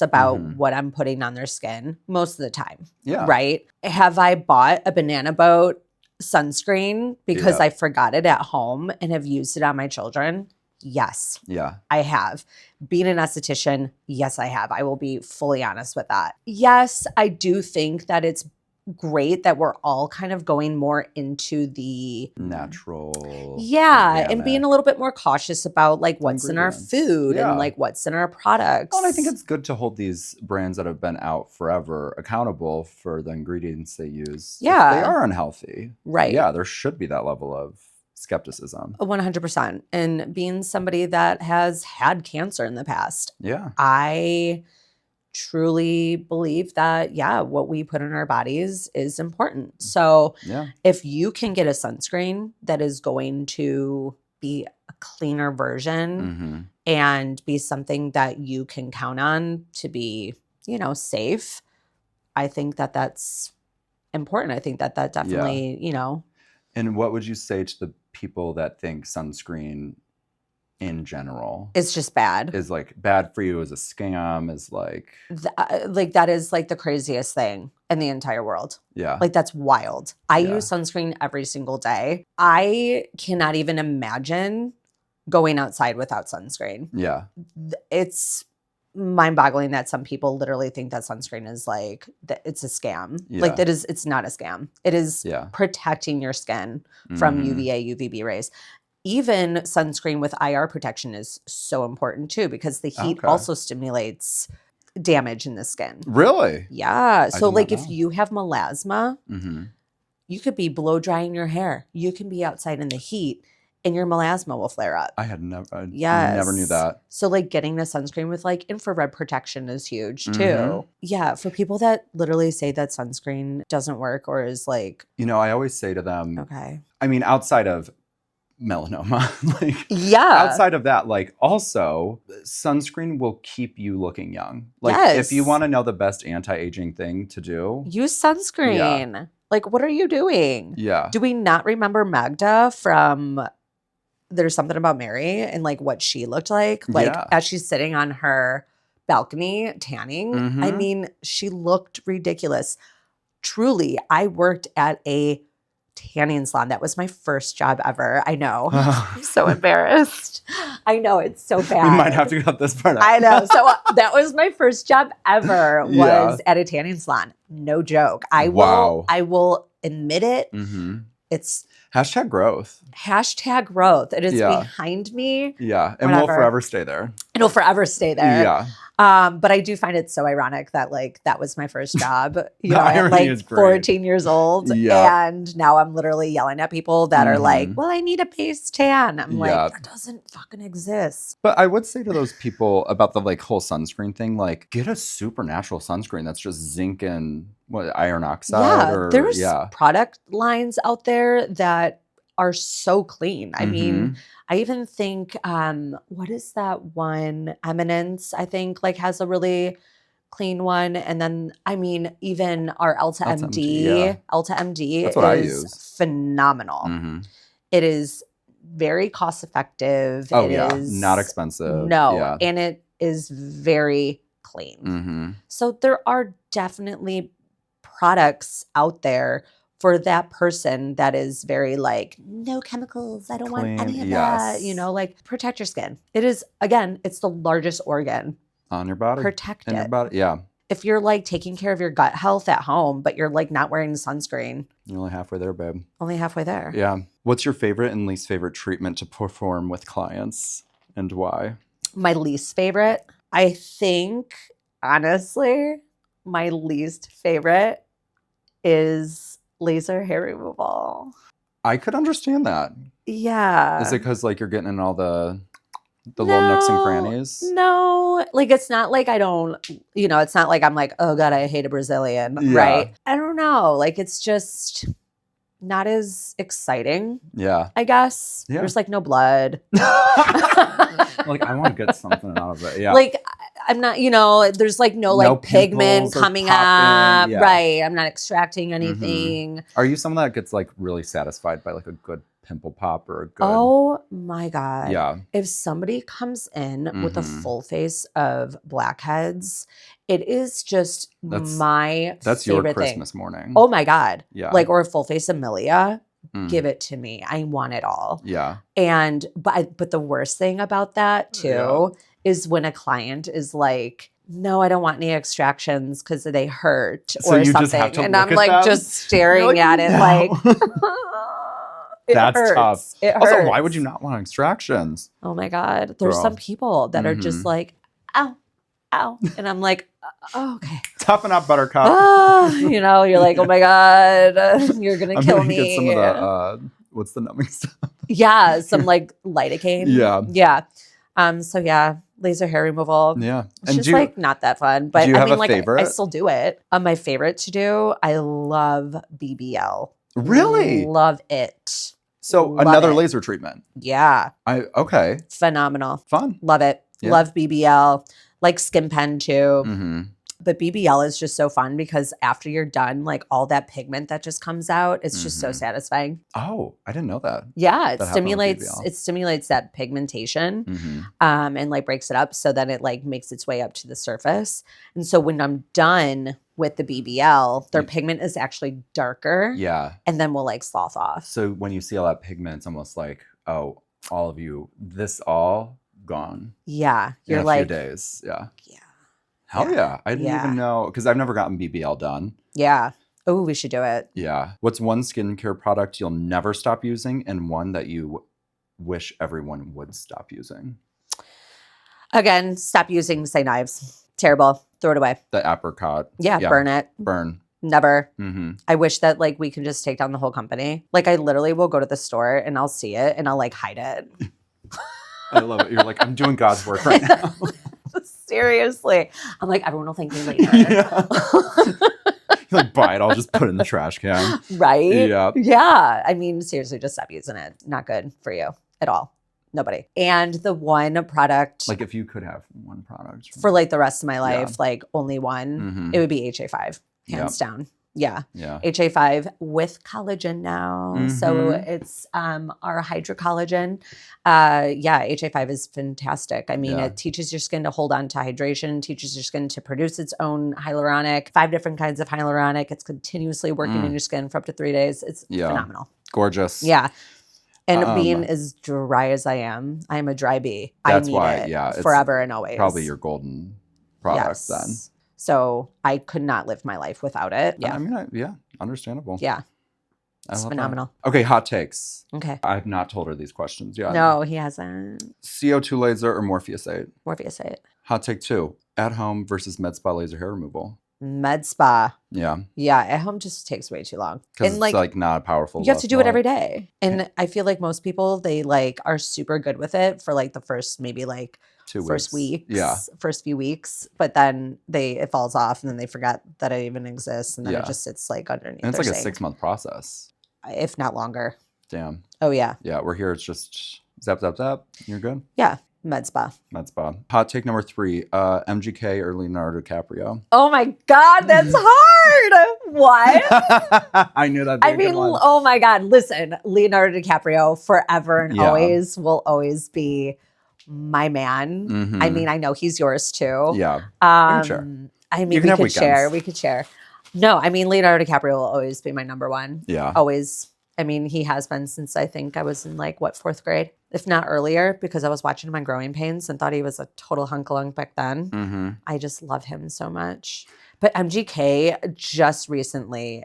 about what I'm putting on their skin? Most of the time. Yeah. Right? Have I bought a banana boat sunscreen because I forgot it at home and have used it on my children? Yes. Yeah. I have. Being an esthetician, yes, I have. I will be fully honest with that. Yes, I do think that it's great that we're all kind of going more into the natural. Yeah, and being a little bit more cautious about like what's in our food Yeah. and like what's in our products. Well, and I think it's good to hold these brands that have been out forever accountable for the ingredients they use. Yeah. If they are unhealthy. Right. Yeah, there should be that level of skepticism. 100%. And being somebody that has had cancer in the past, Yeah. I truly believe that, what we put in our bodies is important. So Yeah. if you can get a sunscreen that is going to be a cleaner version and be something that you can count on to be, safe, I think that that's important. I think that definitely, And what would you say to the people that think sunscreen in general it's just bad. is like bad for you, is a scam, is like that is like the craziest thing in the entire world. Yeah. Like that's wild. I use sunscreen every single day. I cannot even imagine going outside without sunscreen. Yeah. It's mind-boggling that some people literally think that sunscreen is like it's a scam. Yeah. Like it's not a scam. It is protecting your skin from UVA, UVB rays. Even sunscreen with IR protection is so important too because the heat also stimulates damage in the skin. Really? Yeah. So like know. if you have melasma, you could be blow drying your hair. You can be outside in the heat and your melasma will flare up. I never knew that. So like getting a sunscreen with like infrared protection is huge too. Yeah. For people that literally say that sunscreen doesn't work or is like. I always say to them, okay. I mean, outside of melanoma, like yeah, outside of that, like also sunscreen will keep you looking young. Like if you want to know the best anti-aging thing to do, use sunscreen. Yeah. Like what are you doing? Yeah. Do we not remember Magda from There's Something About Mary and like what she looked like as she's sitting on her balcony tanning. I Mhm. mean, she looked ridiculous. Truly, I worked at a tanning salon. That was my first job ever. I know. I'm so embarrassed. I know, it's so bad. We might have to cut this part out. I know. So that was my first job ever was Yeah. at a tanning salon. No joke. I Wow. will admit it. Mm-hmm. It's Hashtag growth. hashtag growth. It is Yeah. behind me. Yeah. And we'll Whatever. forever stay there. It'll forever stay there. Yeah. But I do find it so ironic that like that was my first job, you The know, at irony like is great. 14 years old. Yeah. And now I'm literally yelling at people that are like, well, I need a base tan. I'm Yeah. like, that doesn't fucking exist. But I would say to those people about the like whole sunscreen thing, like get a supernatural sunscreen that's just zinc and iron oxide. Yeah. Or, There's yeah. product lines out there that are so clean. I mean, Mhm. I even think, what is that one? Eminence, I think, like has a really clean one. And then, I mean, even our Ulta MD, yeah. Ulta MD That's what I is use. phenomenal. Mhm. It is very cost effective. Oh, It yeah. is Not expensive. No, Yeah. and it is very clean. Mm-hmm. So there are definitely products out there for that person that is very like, no chemicals. I don't want any Clean, of yes. that. You know, like protect your skin. It is, again, it's the largest organ. On your body. Protect In your it. body. Yeah. If you're like taking care of your gut health at home, but you're like not wearing sunscreen, You're only halfway there, babe. only halfway there. Yeah. What's your favorite and least favorite treatment to perform with clients and why? My least favorite, I think, honestly, my least favorite is laser hair removal. I could understand that. Yeah. Is it because like you're getting in all the little nooks and crannies? No, like it's not like I don't, you know, it's not like I'm like, oh God, I hate a Brazilian, Yeah. right? I don't know. Like it's just not as exciting, Yeah. I guess. Yeah. There's like no blood. Like I want to get something out of it. Yeah. Like I'm not, you know, there's like no like No pigment pimples or coming popping, up. yeah. Right. I'm not extracting anything. Are you someone that gets like really satisfied by like a good pimple pop or a good? Oh my God. Yeah. If somebody comes in with a Mhm. full face of blackheads, it is just my That's your favorite Christmas thing. morning. Oh my God. Yeah. Like, or a full face Amelia, Mm. give it to me. I want it all. Yeah. And, but the worst thing about that too Yeah. is when a client is like, no, I don't want any extractions because they hurt So or you something. just have to And look I'm at like them? just staring You're at it "No." like, it That's hurts. tough. It Also, why hurts. would you not want extractions? Oh my God. There's Girl. some people that are just Mhm. like, ow, ow. And I'm like, oh, okay. Toughen up, Buttercup. You know, you're like, oh my God, you're going to I'm kill gonna me. get some of the what's the numbing stuff? Yeah, some like lidocaine. Yeah. Yeah. So yeah, laser hair removal. Yeah. It's And just do you, like not that fun. But do you I have mean, a like I favorite? still do it. My favorite to do, I love BBL. really? Love it. So love another it. laser treatment. Yeah. Okay. Phenomenal. Fun. Love it. Yeah. Love BBL. Like Skin Pen too. Mm-hmm. But BBL is just so fun because after you're done, like all that pigment that just comes out, it's just so Mhm. satisfying. Oh, I didn't know that. Yeah, it That happened with stimulates that pigmentation, Mm-hmm. and like breaks it up so that it like makes its way up to the surface. And so when I'm done with the BBL, their Yeah. pigment is actually darker, Yeah. and then will like slough off. So when you see all that pigment, it's almost like, oh, all of you, this all gone Yeah, in you're a like, few days. Yeah. yeah, Hell yeah. I didn't Yeah. even know because I've never gotten BBL done. yeah. Oh, we should do it. Yeah. What's one skincare product you'll never stop using and one that you wish everyone would stop using? Again, stop using say knives. Terrible. Throw it away. The apricot. Yeah, burn it. Burn. Never. Mm-hmm. I wish that like we can just take down the whole company. Like I literally will go to the store and I'll see it and I'll like hide it. I love it. You're like, I'm doing God's work right now. Seriously. I'm like, everyone will thank me later. Yeah. You like buy it, I'll just put it in the trash can. Right? Yeah. Yeah. I mean, seriously, just stop using it. Not good for you at all. Nobody. And the one product Like if you could have one product for like the rest of my life, like only one, Mhm. it would be HA5, hands Yep. down. Yeah. Yeah. HA5 with collagen now. So it's our hydrocollagen. HA5 is fantastic. I mean, it teaches your skin to hold on to hydration, teaches your skin to produce its own hyaluronic, 5 different kinds of hyaluronic. It's continuously working in your skin for up to 3 days. It's phenomenal. Gorgeous. Yeah. And being as dry as I am a dry bee. That's I need why, it forever and always. Probably your golden product then. So I could not live my life without it. Yeah. I mean, understandable. Yeah. It's phenomenal. That. Okay, hot takes. Okay. I've not told her these questions yet. No, he hasn't. CO2 laser or Morpheus 8? Morpheus 8. Hot take 2. At home versus med spa laser hair removal. Med spa. Yeah. Yeah, at home just takes way too long. Because it's like not powerful. You have to do it every day. And I feel like most people, they like are super good with it for like the first maybe like 2 weeks. First weeks. Yeah. First few weeks. But then it falls off and then they forget that it even exists. And then it just sits like underneath. And it's like sink. a 6-month process. If not longer. Damn. Oh, yeah. Yeah, we're here. It's just zap, zap, zap. You're good? Yeah. Med spa. Med spa. Hot take number 3. MGK or Leonardo DiCaprio? Oh my God, that's hard. What? I knew that. I mean, oh my God. Listen, Leonardo DiCaprio forever and always will always be my man. I mean, I know he's yours too. Yeah. Sure. I mean, we could share. No, I mean, Leonardo DiCaprio will always be my number one. Yeah. Always. I mean, he has been since I think I was in like, 4th grade, if not earlier, because I was watching him on Growing Pains and thought he was a total hunk-a-lunk back then. I just love him so much. But MGK just recently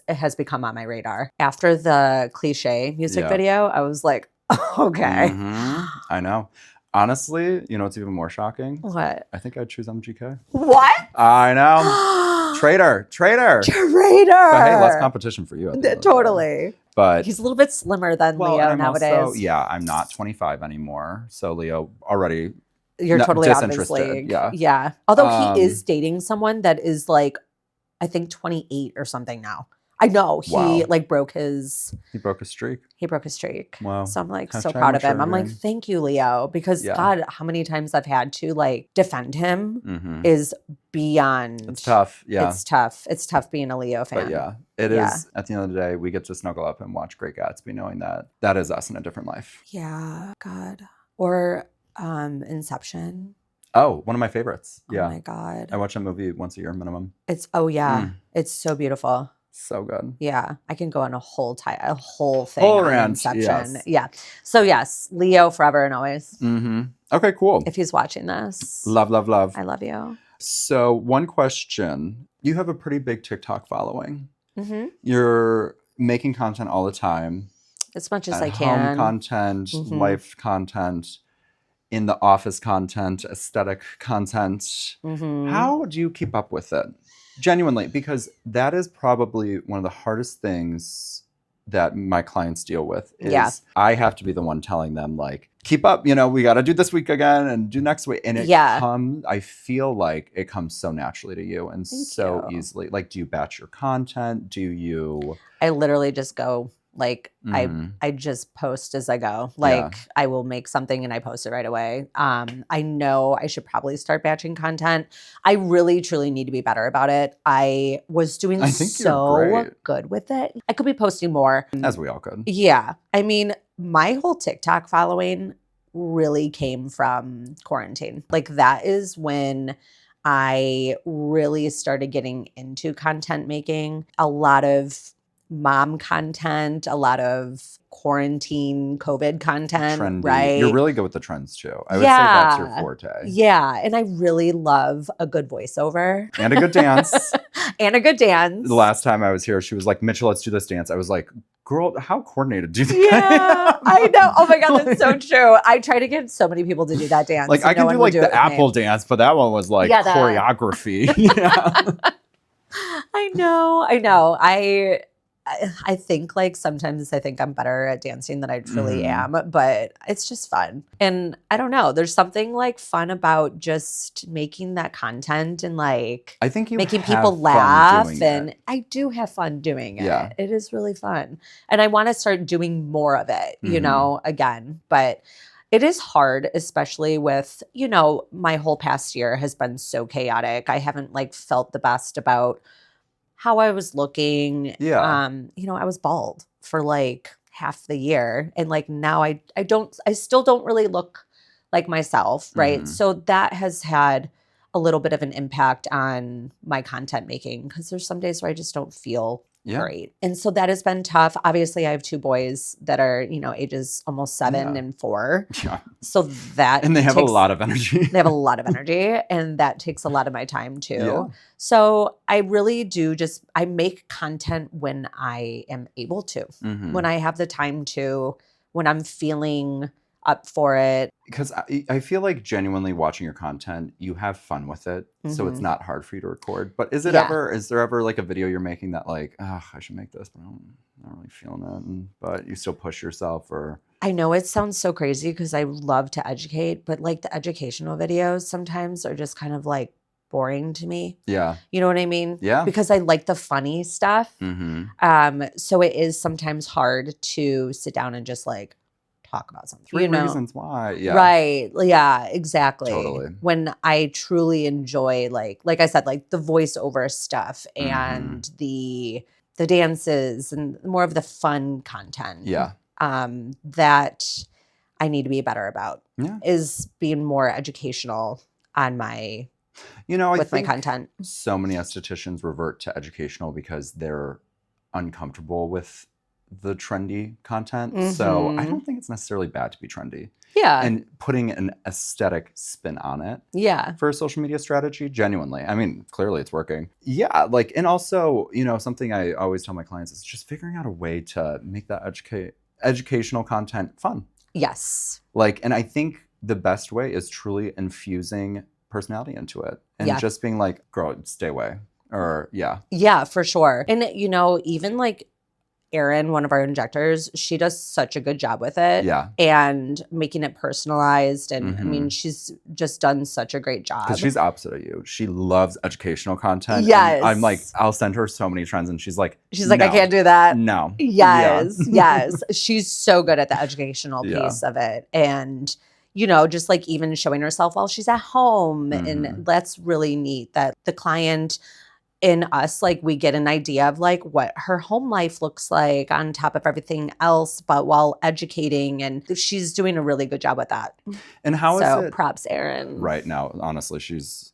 has become on my radar. After the Cliche music video, I was like, okay. I know. Honestly, you know what's even more shocking? What? I think I'd choose MGK. What? I know. Traitor. But hey, less competition for you. Totally. But he's a little bit slimmer than Leo nowadays. Also, I'm not 25 anymore. So Leo already You're totally out of his league. Yeah. Although he is dating someone that is like, I think 28 or something now. I know he like broke his. He broke a streak. He broke a streak. Wow. So I'm like so proud of him. I'm like, thank you, Leo, because God, how many times I've had to like defend him is beyond. It's tough. Yeah. It's tough. It's tough being a Leo fan. But it is. At the end of the day, we get to snuggle up and watch Great Gatsby, knowing that that is us in a different life. Yeah. God. Or Inception. Oh, one of my favorites. Yeah. Oh my God. I watch that movie once a year minimum. It's It's so beautiful. So good. Yeah. I can go on a whole thing whole on rant, Inception. yes. Yeah. So yes, Leo forever and always. Okay, cool. If he's watching this. Love. I love you. So one question. You have a pretty big TikTok following. You're making content all the time. As much as At I can. Home content, life content, in the office content, aesthetic content. How do you keep up with it? Genuinely, because that is probably one of the hardest things that my clients deal with is I have to be the one telling them like, keep up, we got to do this week again and do next week. And I feel like it comes so naturally to you and so easily. Like, do you batch your content? I literally just go. Like I just post as I go. Like I will make something and I post it right away. I know I should probably start batching content. I really truly need to be better about it. I was doing so good with it. I could be posting more. As we all could. Yeah. I mean, my whole TikTok following really came from quarantine. Like that is when I really started getting into content making. A lot of mom content, a lot of quarantine COVID content, trendy. Right? You're really good with the trends too. I would say that's your forte. Yeah, and I really love a good voiceover. And a good dance. The last time I was here, she was like, Mitchell, let's do this dance. I was like, girl, how coordinated do you think I know. Oh my God, that's so true. I try to get so many people to do that dance. Like I can do like the Apple dance, but that one was like choreography. I know. I think like sometimes I think I'm better at dancing than I truly am, but it's just fun. And I don't know, there's something like fun about just making that content and like I think making people laugh. And I do have fun doing it. Yeah. It is really fun. And I want to start doing more of it, again. But it is hard, especially with, my whole past year has been so chaotic. I haven't like felt the best about how I was looking. Yeah. You know, I was bald for like half the year. And like now I still don't really look like myself, right? Mhm. So that has had a little bit of an impact on my content making because there's some days where I just don't feel Yeah. great. And so that has been tough. Obviously, I have two boys that are, you know, ages almost 7 Yeah. and 4. Yeah. So that And they have a takes- lot of energy. they have a lot of energy, and that takes a lot of my time too. Yeah. So I really do I make content when I am able to, Mhm. when I have the time to, when I'm feeling up for it. Because I feel like genuinely watching your content, you have fun with it. So it's Mhm. not hard for you to record. But is there ever like a video you're making that like, oh, I should make this, but I'm not really feeling it. But you still push yourself or. I know it sounds so crazy because I love to educate, but like the educational videos sometimes are just kind of like boring to me. Yeah. You know what I mean? Yeah. Because I like the funny stuff. Mm-hmm. So it is sometimes hard to sit down and just like talk about something. 3 you know? reasons why. Yeah. Right. Yeah, exactly. Totally. When I truly enjoy like I said, like the voiceover stuff Mm-hmm. and the dances and more of the fun content. Yeah. That I need to be better about Yeah. is being more educational on my I with my think content. so many estheticians revert to educational because they're uncomfortable with the trendy content. So I Mhm. don't think it's necessarily bad to be trendy. Yeah. And putting an aesthetic spin on it Yeah. for a social media strategy, genuinely. I mean, clearly it's working. Yeah, like, and also, something I always tell my clients is just figuring out a way to make that educational content fun. Yes. Like, and I think the best way is truly infusing personality into it and Yeah. just being like, girl, stay away. Or Yeah, for sure. And even like Erin, one of our injectors, she does such a good job with it. Yeah. And making it personalized. And I Mhm. mean, she's just done such a great job. Because she's opposite of you. She loves educational content. and Yes. I'm like, I'll send her so many trends and she's like, I "No, can't do that. No. Yes. Yeah. Yes. She's so good at the educational Yeah. piece of it. And, just like even showing herself while she's at home. And Mhm. that's really neat that the client in us, like we get an idea of like what her home life looks like on top of everything else, but while educating. And she's doing a really good job with that. And how is So it props, Erin. right now? Honestly, she's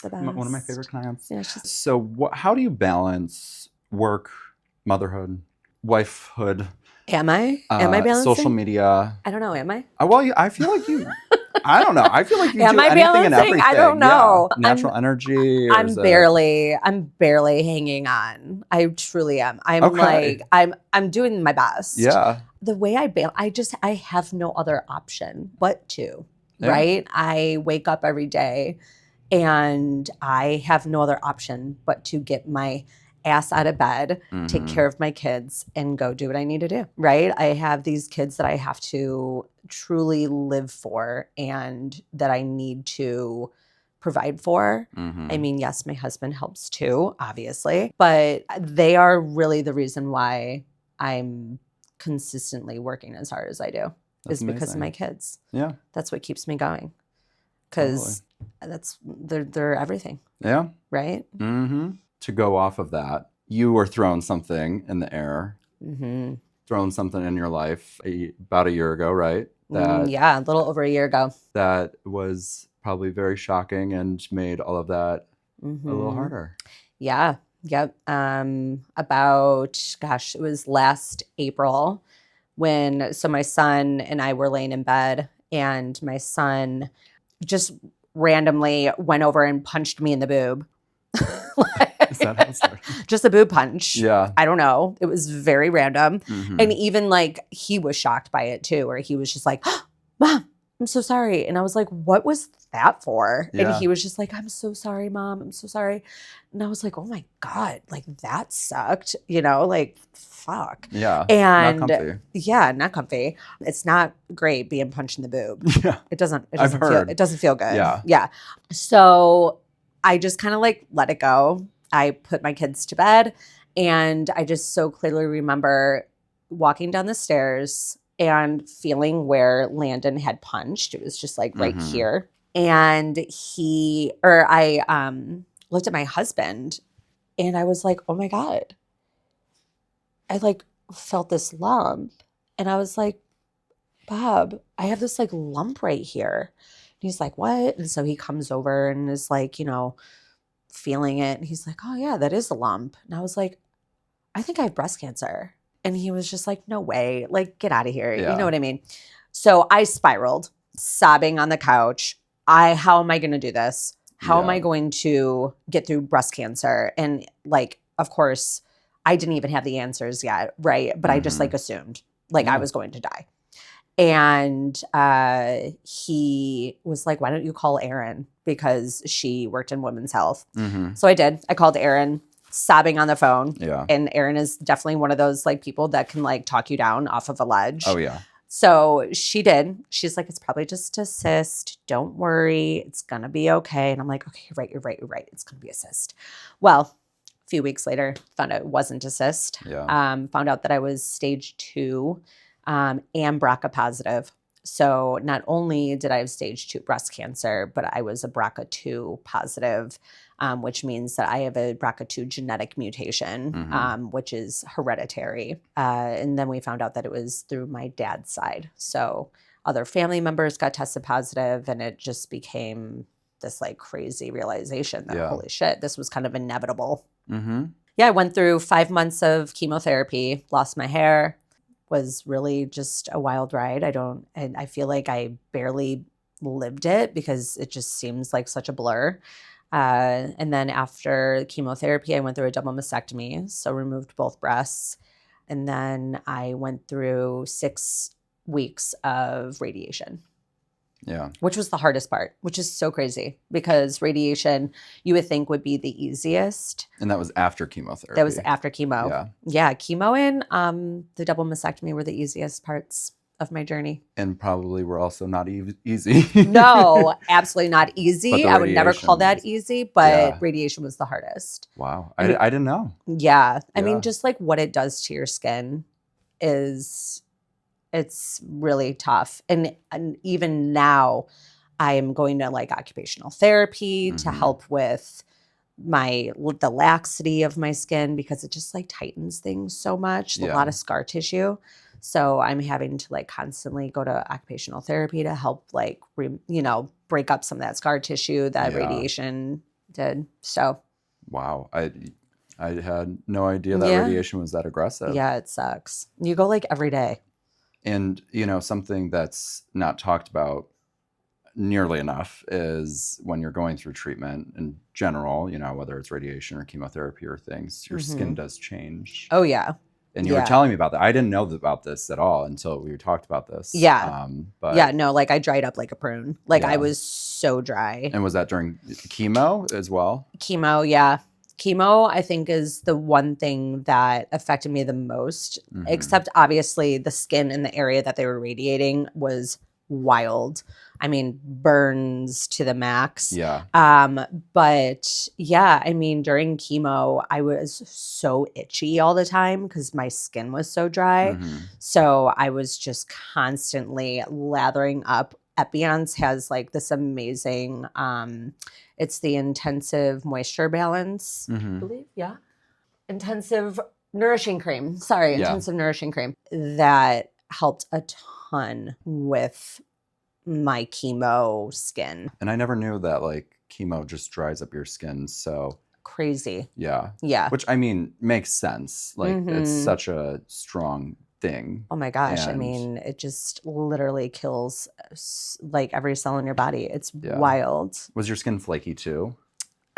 the best. one of my favorite clients. Yeah, So how do you balance work, motherhood, wifehood? Am I balancing? Social media? I don't know. Am I? I feel like you. I don't know. I feel like you Am do I anything and balancing? everything. I don't know. Yeah. Natural energy. or I'm is it- barely hanging on. I truly am. I'm Okay. like, I'm doing my best. Yeah. The way I have no other option but to, Yeah. right? I wake up every day and I have no other option but to get my ass out of bed, take Mhm. care of my kids, and go do what I need to do, right? I have these kids that I have to truly live for and that I need to provide for. Mhm. I mean, yes, my husband helps too, obviously, but they are really the reason why I'm consistently working as hard as I do. That's Is because of amazing. my kids. Yeah. That's what keeps me going. Because they're everything, Yeah. right? Mm-hmm. To go off of that, you were throwing something in the air, Mm-hmm. throwing something in your life about a year ago, right? Yeah, a little over a year ago. That was probably very shocking and made all of that a little Mhm. harder. Yeah. Yep. It was last April so my son and I were laying in bed and my son just randomly went over and punched me in the boob. Is that how it started? Just a boob punch. Yeah. I don't know. It was very random. Mhm. And even like he was shocked by it too, where he was just like, oh, Mom, I'm so sorry. And I was like, what was that for? Yeah. And he was just like, I'm so sorry, Mom. I'm so sorry. And I was like, oh my God, like that sucked, like fuck. Yeah. And not comfy. yeah, not comfy. It's not great being punched in the boob. Yeah. It doesn't I've feel heard. it doesn't feel good. Yeah. Yeah. So I just kind of like let it go. I put my kids to bed and I just so clearly remember walking down the stairs and feeling where Landon had punched. It was just like right Mhm. here. And I looked at my husband And I was like, oh my God. I like felt this lump. And I was like, Bob, I have this like lump right here. And he's like, what? And so he comes over and is like, feeling it. And he's like, oh yeah, that is a lump. And I was like, I think I have breast cancer. And he was just like, no way. Like, get out of here. You know what I mean? So I spiraled, sobbing on the couch. How am I going to do this? How am I going to get through breast cancer? And like, of course, I didn't even have the answers yet, right? But I just like assumed like I was going to die. And he was like, why don't you call Erin? Because she worked in women's health. So I did. I called Erin, sobbing on the phone. Yeah. And Erin is definitely one of those like people that can like talk you down off of a ledge. Oh, yeah. So she did. She's like, it's probably just a cyst. Don't worry. It's going to be okay. And I'm like, okay, you're right. It's going to be a cyst. Well, a few weeks later, found out it wasn't a cyst. Yeah. Found out that I was stage 2 and BRCA positive. So not only did I have stage 2 breast cancer, but I was a BRCA2 positive, which means that I have a BRCA2 genetic mutation, which is hereditary. And then we found out that it was through my dad's side. So other family members got tested positive, and it just became this like crazy realization that, holy shit, this was kind of inevitable. Yeah, I went through 5 months of chemotherapy, lost my hair, was really just a wild ride. And I feel like I barely lived it because it just seems like such a blur. And then after chemotherapy, I went through a double mastectomy, so removed both breasts. And then I went through 6 weeks of radiation. Yeah. Which was the hardest part, which is so crazy because radiation you would think would be the easiest. And that was after chemotherapy. That was after chemo. Yeah. Yeah. Chemo and the double mastectomy were the easiest parts of my journey. And probably were also not easy. No, absolutely not easy. I would never call that was easy, but radiation was the hardest. Wow. I didn't know. Yeah. I mean, just like what it does to your skin it's really tough. And even now I am going to like occupational therapy to help with the laxity of my skin because it just like tightens things so much, a lot of scar tissue. So I'm having to like constantly go to occupational therapy to help like, break up some of that scar tissue that radiation did. So. Wow. I had no idea that radiation was that aggressive. Yeah, it sucks. You go like every day. And, something that's not talked about nearly enough is when you're going through treatment in general, whether it's radiation or chemotherapy or things, your skin does change. Oh, yeah. And you were telling me about that. I didn't know about this at all until we talked about this. Yeah. But like I dried up like a prune. Like I was so dry. And was that during chemo as well? Chemo, yeah. Chemo, I think, is the one thing that affected me the most, except obviously the skin in the area that they were radiating was wild. I mean, burns to the max. Yeah. But yeah, I mean, during chemo, I was so itchy all the time because my skin was so dry. So I was just constantly lathering up. Epion's has like this amazing, it's the intensive moisture balance, I believe. Yeah. Intensive nourishing cream. Intensive nourishing cream that helped a ton with my chemo skin. And I never knew that like chemo just dries up your skin. So crazy. Yeah. Yeah. Which I mean, makes sense. Like it's such a strong thing. Oh my gosh. I mean, it just literally kills like every cell in your body. It's wild. Was your skin flaky too?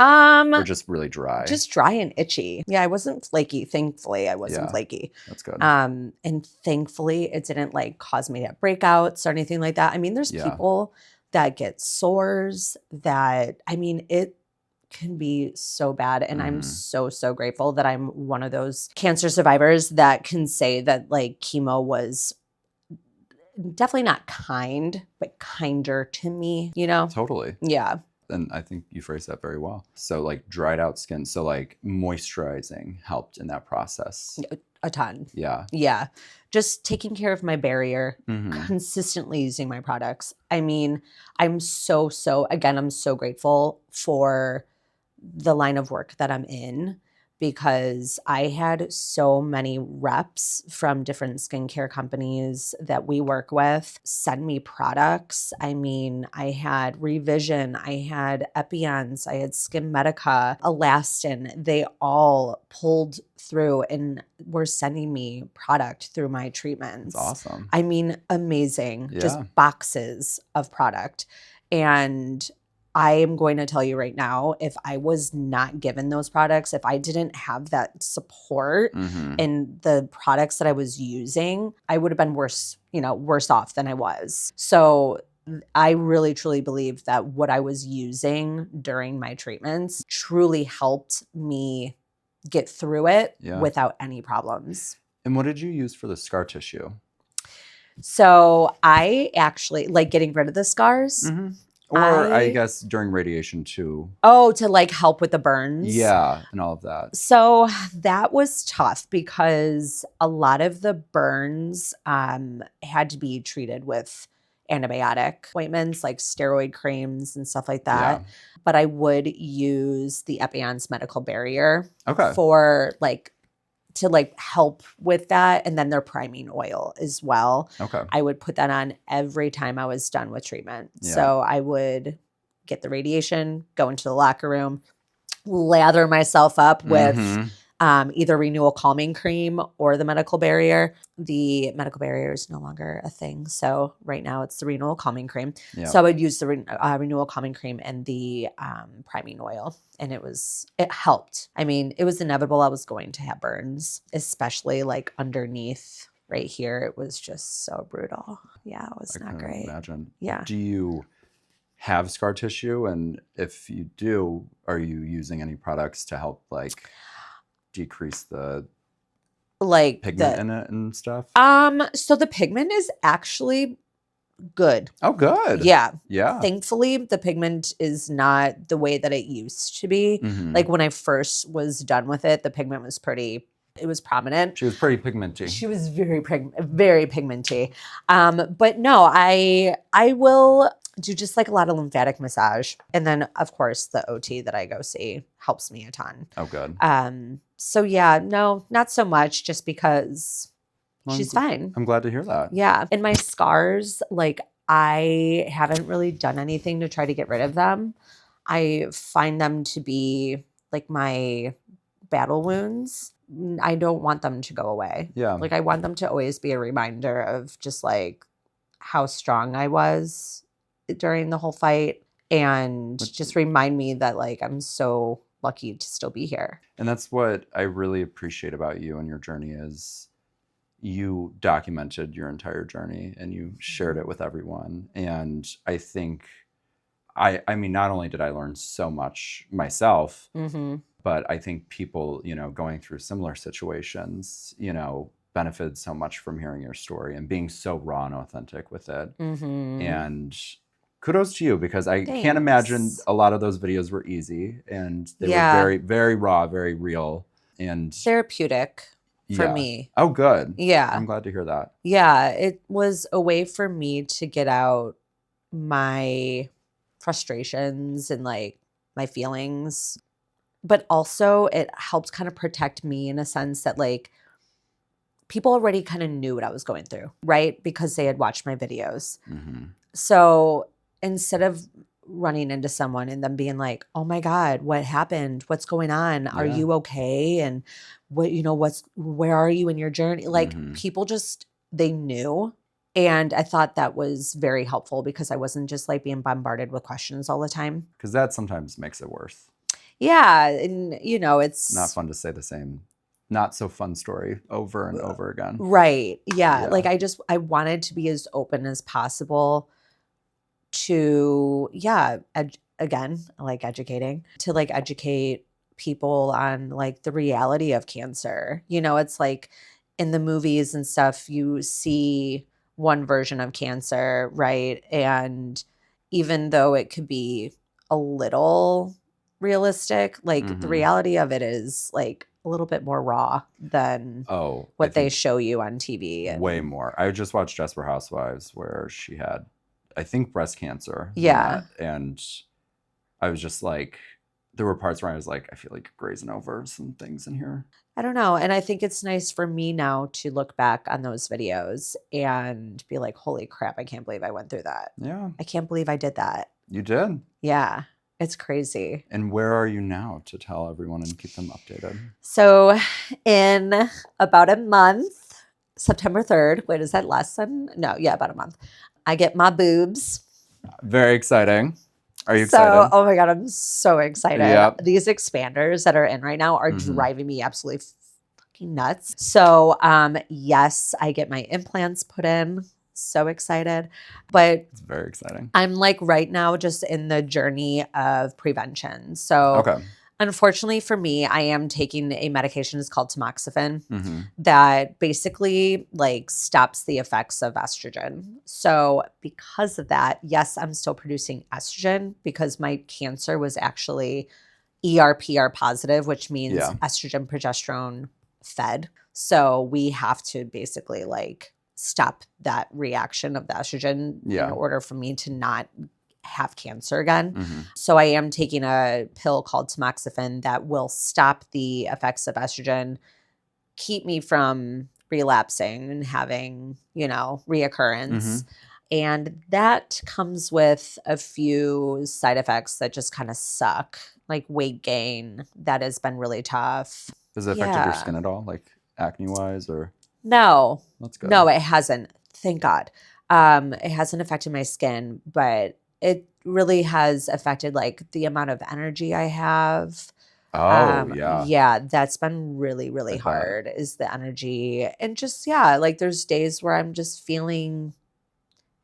Or just really dry? Just dry and itchy. Yeah, I wasn't flaky. Thankfully, I wasn't flaky. That's good. And thankfully, it didn't like cause me to have breakouts or anything like that. I mean, there's people that get sores that, I mean, it can be so bad. And I'm so, so grateful that I'm one of those cancer survivors that can say that like chemo was definitely not kind, but kinder to me, Totally. Yeah. And I think you phrased that very well. So like dried out skin. So like moisturizing helped in that process. A ton. Yeah. Yeah. Just taking care of my barrier, consistently using my products. I mean, I'm so grateful for the line of work that I'm in because I had so many reps from different skincare companies that we work with send me products. I mean, I had Revision, I had Epions, I had Skin Medica, Elastin. They all pulled through and were sending me product through my treatments. That's awesome. I mean, amazing. Yeah. Just boxes of product. And I am going to tell you right now, if I was not given those products, if I didn't have that support in the products that I was using, I would have been worse off than I was. So I really, truly believe that what I was using during my treatments truly helped me get through it without any problems. And what did you use for the scar tissue? So I actually like getting rid of the scars. Or I guess during radiation too. Oh, to like help with the burns? Yeah, and all of that. So that was tough because a lot of the burns had to be treated with antibiotic ointments like steroid creams and stuff like that. Yeah. But I would use the Epion's medical barrier Okay. for to help with that. And then their priming oil as well. Okay. I would put that on every time I was done with treatment. Yeah. So I would get the radiation, go into the locker room, lather myself up with either renewal calming cream or the medical barrier. The medical barrier is no longer a thing. So right now it's the renewal calming cream. Yeah. So I would use the renewal calming cream and the priming oil. And it helped. I mean, it was inevitable I was going to have burns, especially like underneath right here. It was just so brutal. Yeah, it was not great. Imagine. Yeah. Do you have scar tissue? And if you do, are you using any products to help like decrease the pigment in it and stuff? So the pigment is actually good. Oh, good. Yeah. Yeah. Thankfully, the pigment is not the way that it used to be. Like when I first was done with it, the pigment was it was prominent. She was pretty pigmenty. She was very pigmenty. But no, I will do just like a lot of lymphatic massage. And then of course the OT that I go see helps me a ton. Oh, good. So yeah, no, not so much just because she's fine. I'm glad to hear that. Yeah. And my scars, like I haven't really done anything to try to get rid of them. I find them to be like my battle wounds. I don't want them to go away. Yeah. Like I want them to always be a reminder of just like how strong I was during the whole fight and just remind me that like I'm so lucky to still be here. And that's what I really appreciate about you and your journey is you documented your entire journey and you shared it with everyone. And I think, I mean, not only did I learn so much myself, but I think people, going through similar situations, benefited so much from hearing your story and being so raw and authentic with it. And kudos to you because I can't imagine a lot of those videos were easy and they were very, very raw, very real and therapeutic for me. Oh, good. Yeah. I'm glad to hear that. Yeah. It was a way for me to get out my frustrations and like my feelings, but also it helped kind of protect me in a sense that like people already kind of knew what I was going through, right? Because they had watched my videos. So instead of running into someone and them being like, oh my God, what happened? What's going on? Are you okay? And where are you in your journey? Like people just, they knew. And I thought that was very helpful because I wasn't just like being bombarded with questions all the time. Because that sometimes makes it worse. Yeah. And it's not fun to say the same, not so fun story over and over again. Right. Yeah. Like I wanted to be as open as possible to, again, like educating, to like educate people on like the reality of cancer. It's like in the movies and stuff, you see one version of cancer, right? And even though it could be a little realistic, like the reality of it is like a little bit more raw than what they show you on TV. Way more. I just watched Desperate Housewives where she had, I think, breast cancer. Yeah. And I was just like, there were parts where I was like, I feel like grazing over some things in here. I don't know. And I think it's nice for me now to look back on those videos and be like, holy crap, I can't believe I went through that. Yeah. I can't believe I did that. You did. Yeah. It's crazy. And where are you now to tell everyone and keep them updated? So in about a month, September 3rd, wait, is that less than? No, yeah, about a month. I get my boobs. Very exciting. Are you excited? Oh my God, I'm so excited. Yep. These expanders that are in right now are driving me absolutely fucking nuts. So yes, I get my implants put in. So excited. But It's very exciting. I'm like right now just in the journey of prevention. So Okay. unfortunately for me, I am taking a medication. It's called tamoxifen Mm-hmm. that basically like stops the effects of estrogen. So because of that, yes, I'm still producing estrogen because my cancer was actually ERPR positive, which means Yeah. estrogen progesterone fed. So we have to basically like stop that reaction of the estrogen Yeah. in order for me to not have cancer again. Mm-hmm. So I am taking a pill called tamoxifen that will stop the effects of estrogen, keep me from relapsing and having, reoccurrence. And that comes with a few side effects that just kind of suck, like weight gain. That has been really tough. Has it affected your Yeah. skin at all? Like acne wise or? No, That's good. no, it hasn't. Thank God. It hasn't affected my skin, but it really has affected like the amount of energy I have. Oh, yeah. Yeah, that's been really, really I bet. hard is the energy. And just, yeah, like there's days where I'm just feeling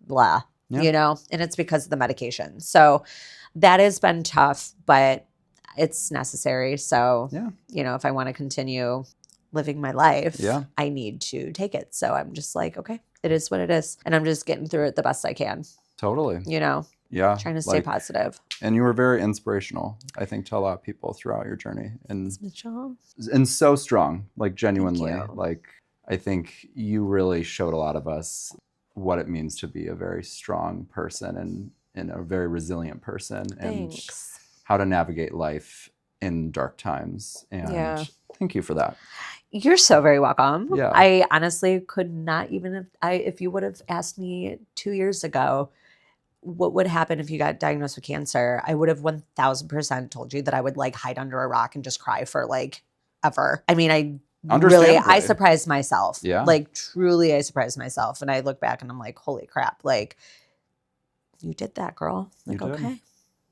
blah, Yeah. and it's because of the medication. So that has been tough, but it's necessary. So, Yeah. if I want to continue living my life, Yeah. I need to take it. So I'm just like, okay, it is what it is. And I'm just getting through it the best I can, Totally. trying to stay Like, positive. And you were very inspirational, I think, to a lot of people throughout your journey. Mitchell. And so strong, like genuinely. you. Like I think you really showed a lot of us what it means to be a very strong person and a very resilient person. And Thanks. how to navigate life in dark times. And thank you for that. You're so very welcome. Yeah. I honestly could not even if you would have asked me 2 years ago, what would happen if you got diagnosed with cancer, I would have 1000% told you that I would like hide under a rock and just cry for like ever. I mean, I surprised myself. Yeah. Like truly I surprised myself. And I look back and I'm like, holy crap. Like you did that, girl. Like, You did. okay.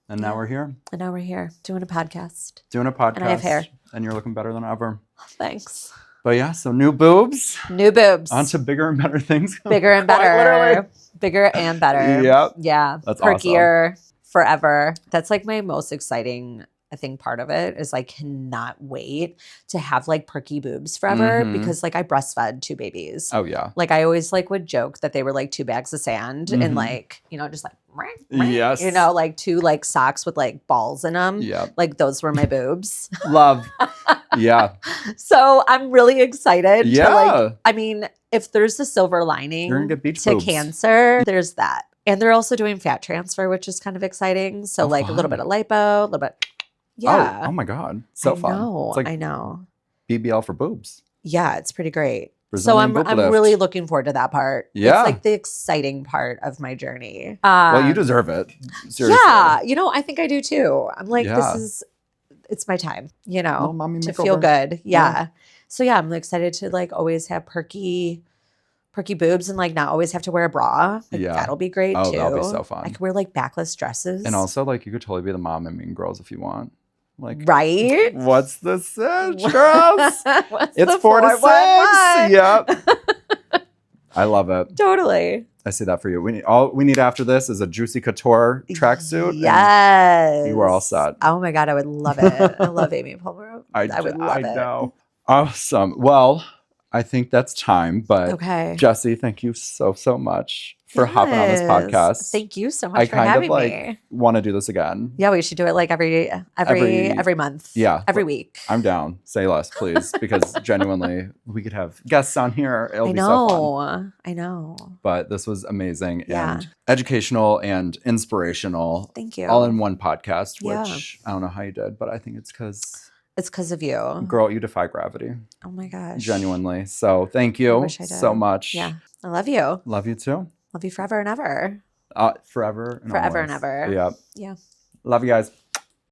And now we're here. And now we're here doing a podcast. Doing a podcast. And I have hair. And you're looking better than ever. Thanks. But yeah, so new boobs. New boobs. On to bigger and better things. Bigger and Quite better. literally. Bigger and better. Yep. Yeah. That's perkier forever. That's like my most exciting, I think, part of it is I cannot wait to have like perky boobs forever because like I breastfed 2 babies. Oh yeah. Like I always like would joke that they were like 2 bags of sand and like, just like, Yes. like 2 like socks with like balls in them. Yeah. Like those were my boobs. Love. Yeah. So I'm really excited Yeah. to like, I mean, if there's a silver lining You're gonna get beach to boobs. cancer, there's that. And they're also doing fat transfer, which is kind of exciting. So like a little fun. bit of lipo, a little bit. Yeah. Oh my God. So fun. It's like I know. BBL for boobs. Yeah, it's pretty great. Brazilian so boob I'm lift. really looking forward to that part. Yeah. It's like the exciting part of my journey. Well, you deserve it. Seriously. Yeah. I think I do too. I'm like, Yeah. it's my time, Little mommy to makeover. feel good. Yeah. Yeah. So yeah, I'm excited to like always have perky boobs and like not always have to wear a bra. Like, Yeah. that'll be great Oh, too. that'll be so fun. I could wear like backless dresses. And also, like, you could totally be the mom in Mean Girls if you want. Like, right? what's the sitch, girls? What's It's the 4 to 6. 411? Yep. I love it. Totally. I see that for you. All we need after this is a Juicy Couture tracksuit. and Yes. You are all set. Oh my God, I would love it. I love Amy Palmer. I would love it. I know. Awesome. Well, I think that's time. But Okay. Jessi, thank you so much for hopping on this Yes. podcast. Thank you so I much for kind of having like me. want to do this again. Yeah, we should do it like every month. Yeah. Every week. I'm down. Say less, please, because genuinely we could have guests on here. It'll I be so fun. know. I know. But this was amazing Yeah. and educational and inspirational. Thank you. All in one podcast, Yeah. which I don't know how you did, but I think it's because, It's because of you. girl, you defy gravity. Oh my gosh. Genuinely. So thank you wish I did. so much. Yeah. I love you. Love you too. Love you forever and ever. Forever and Forever always. and ever. Yep. Yeah. Love you guys.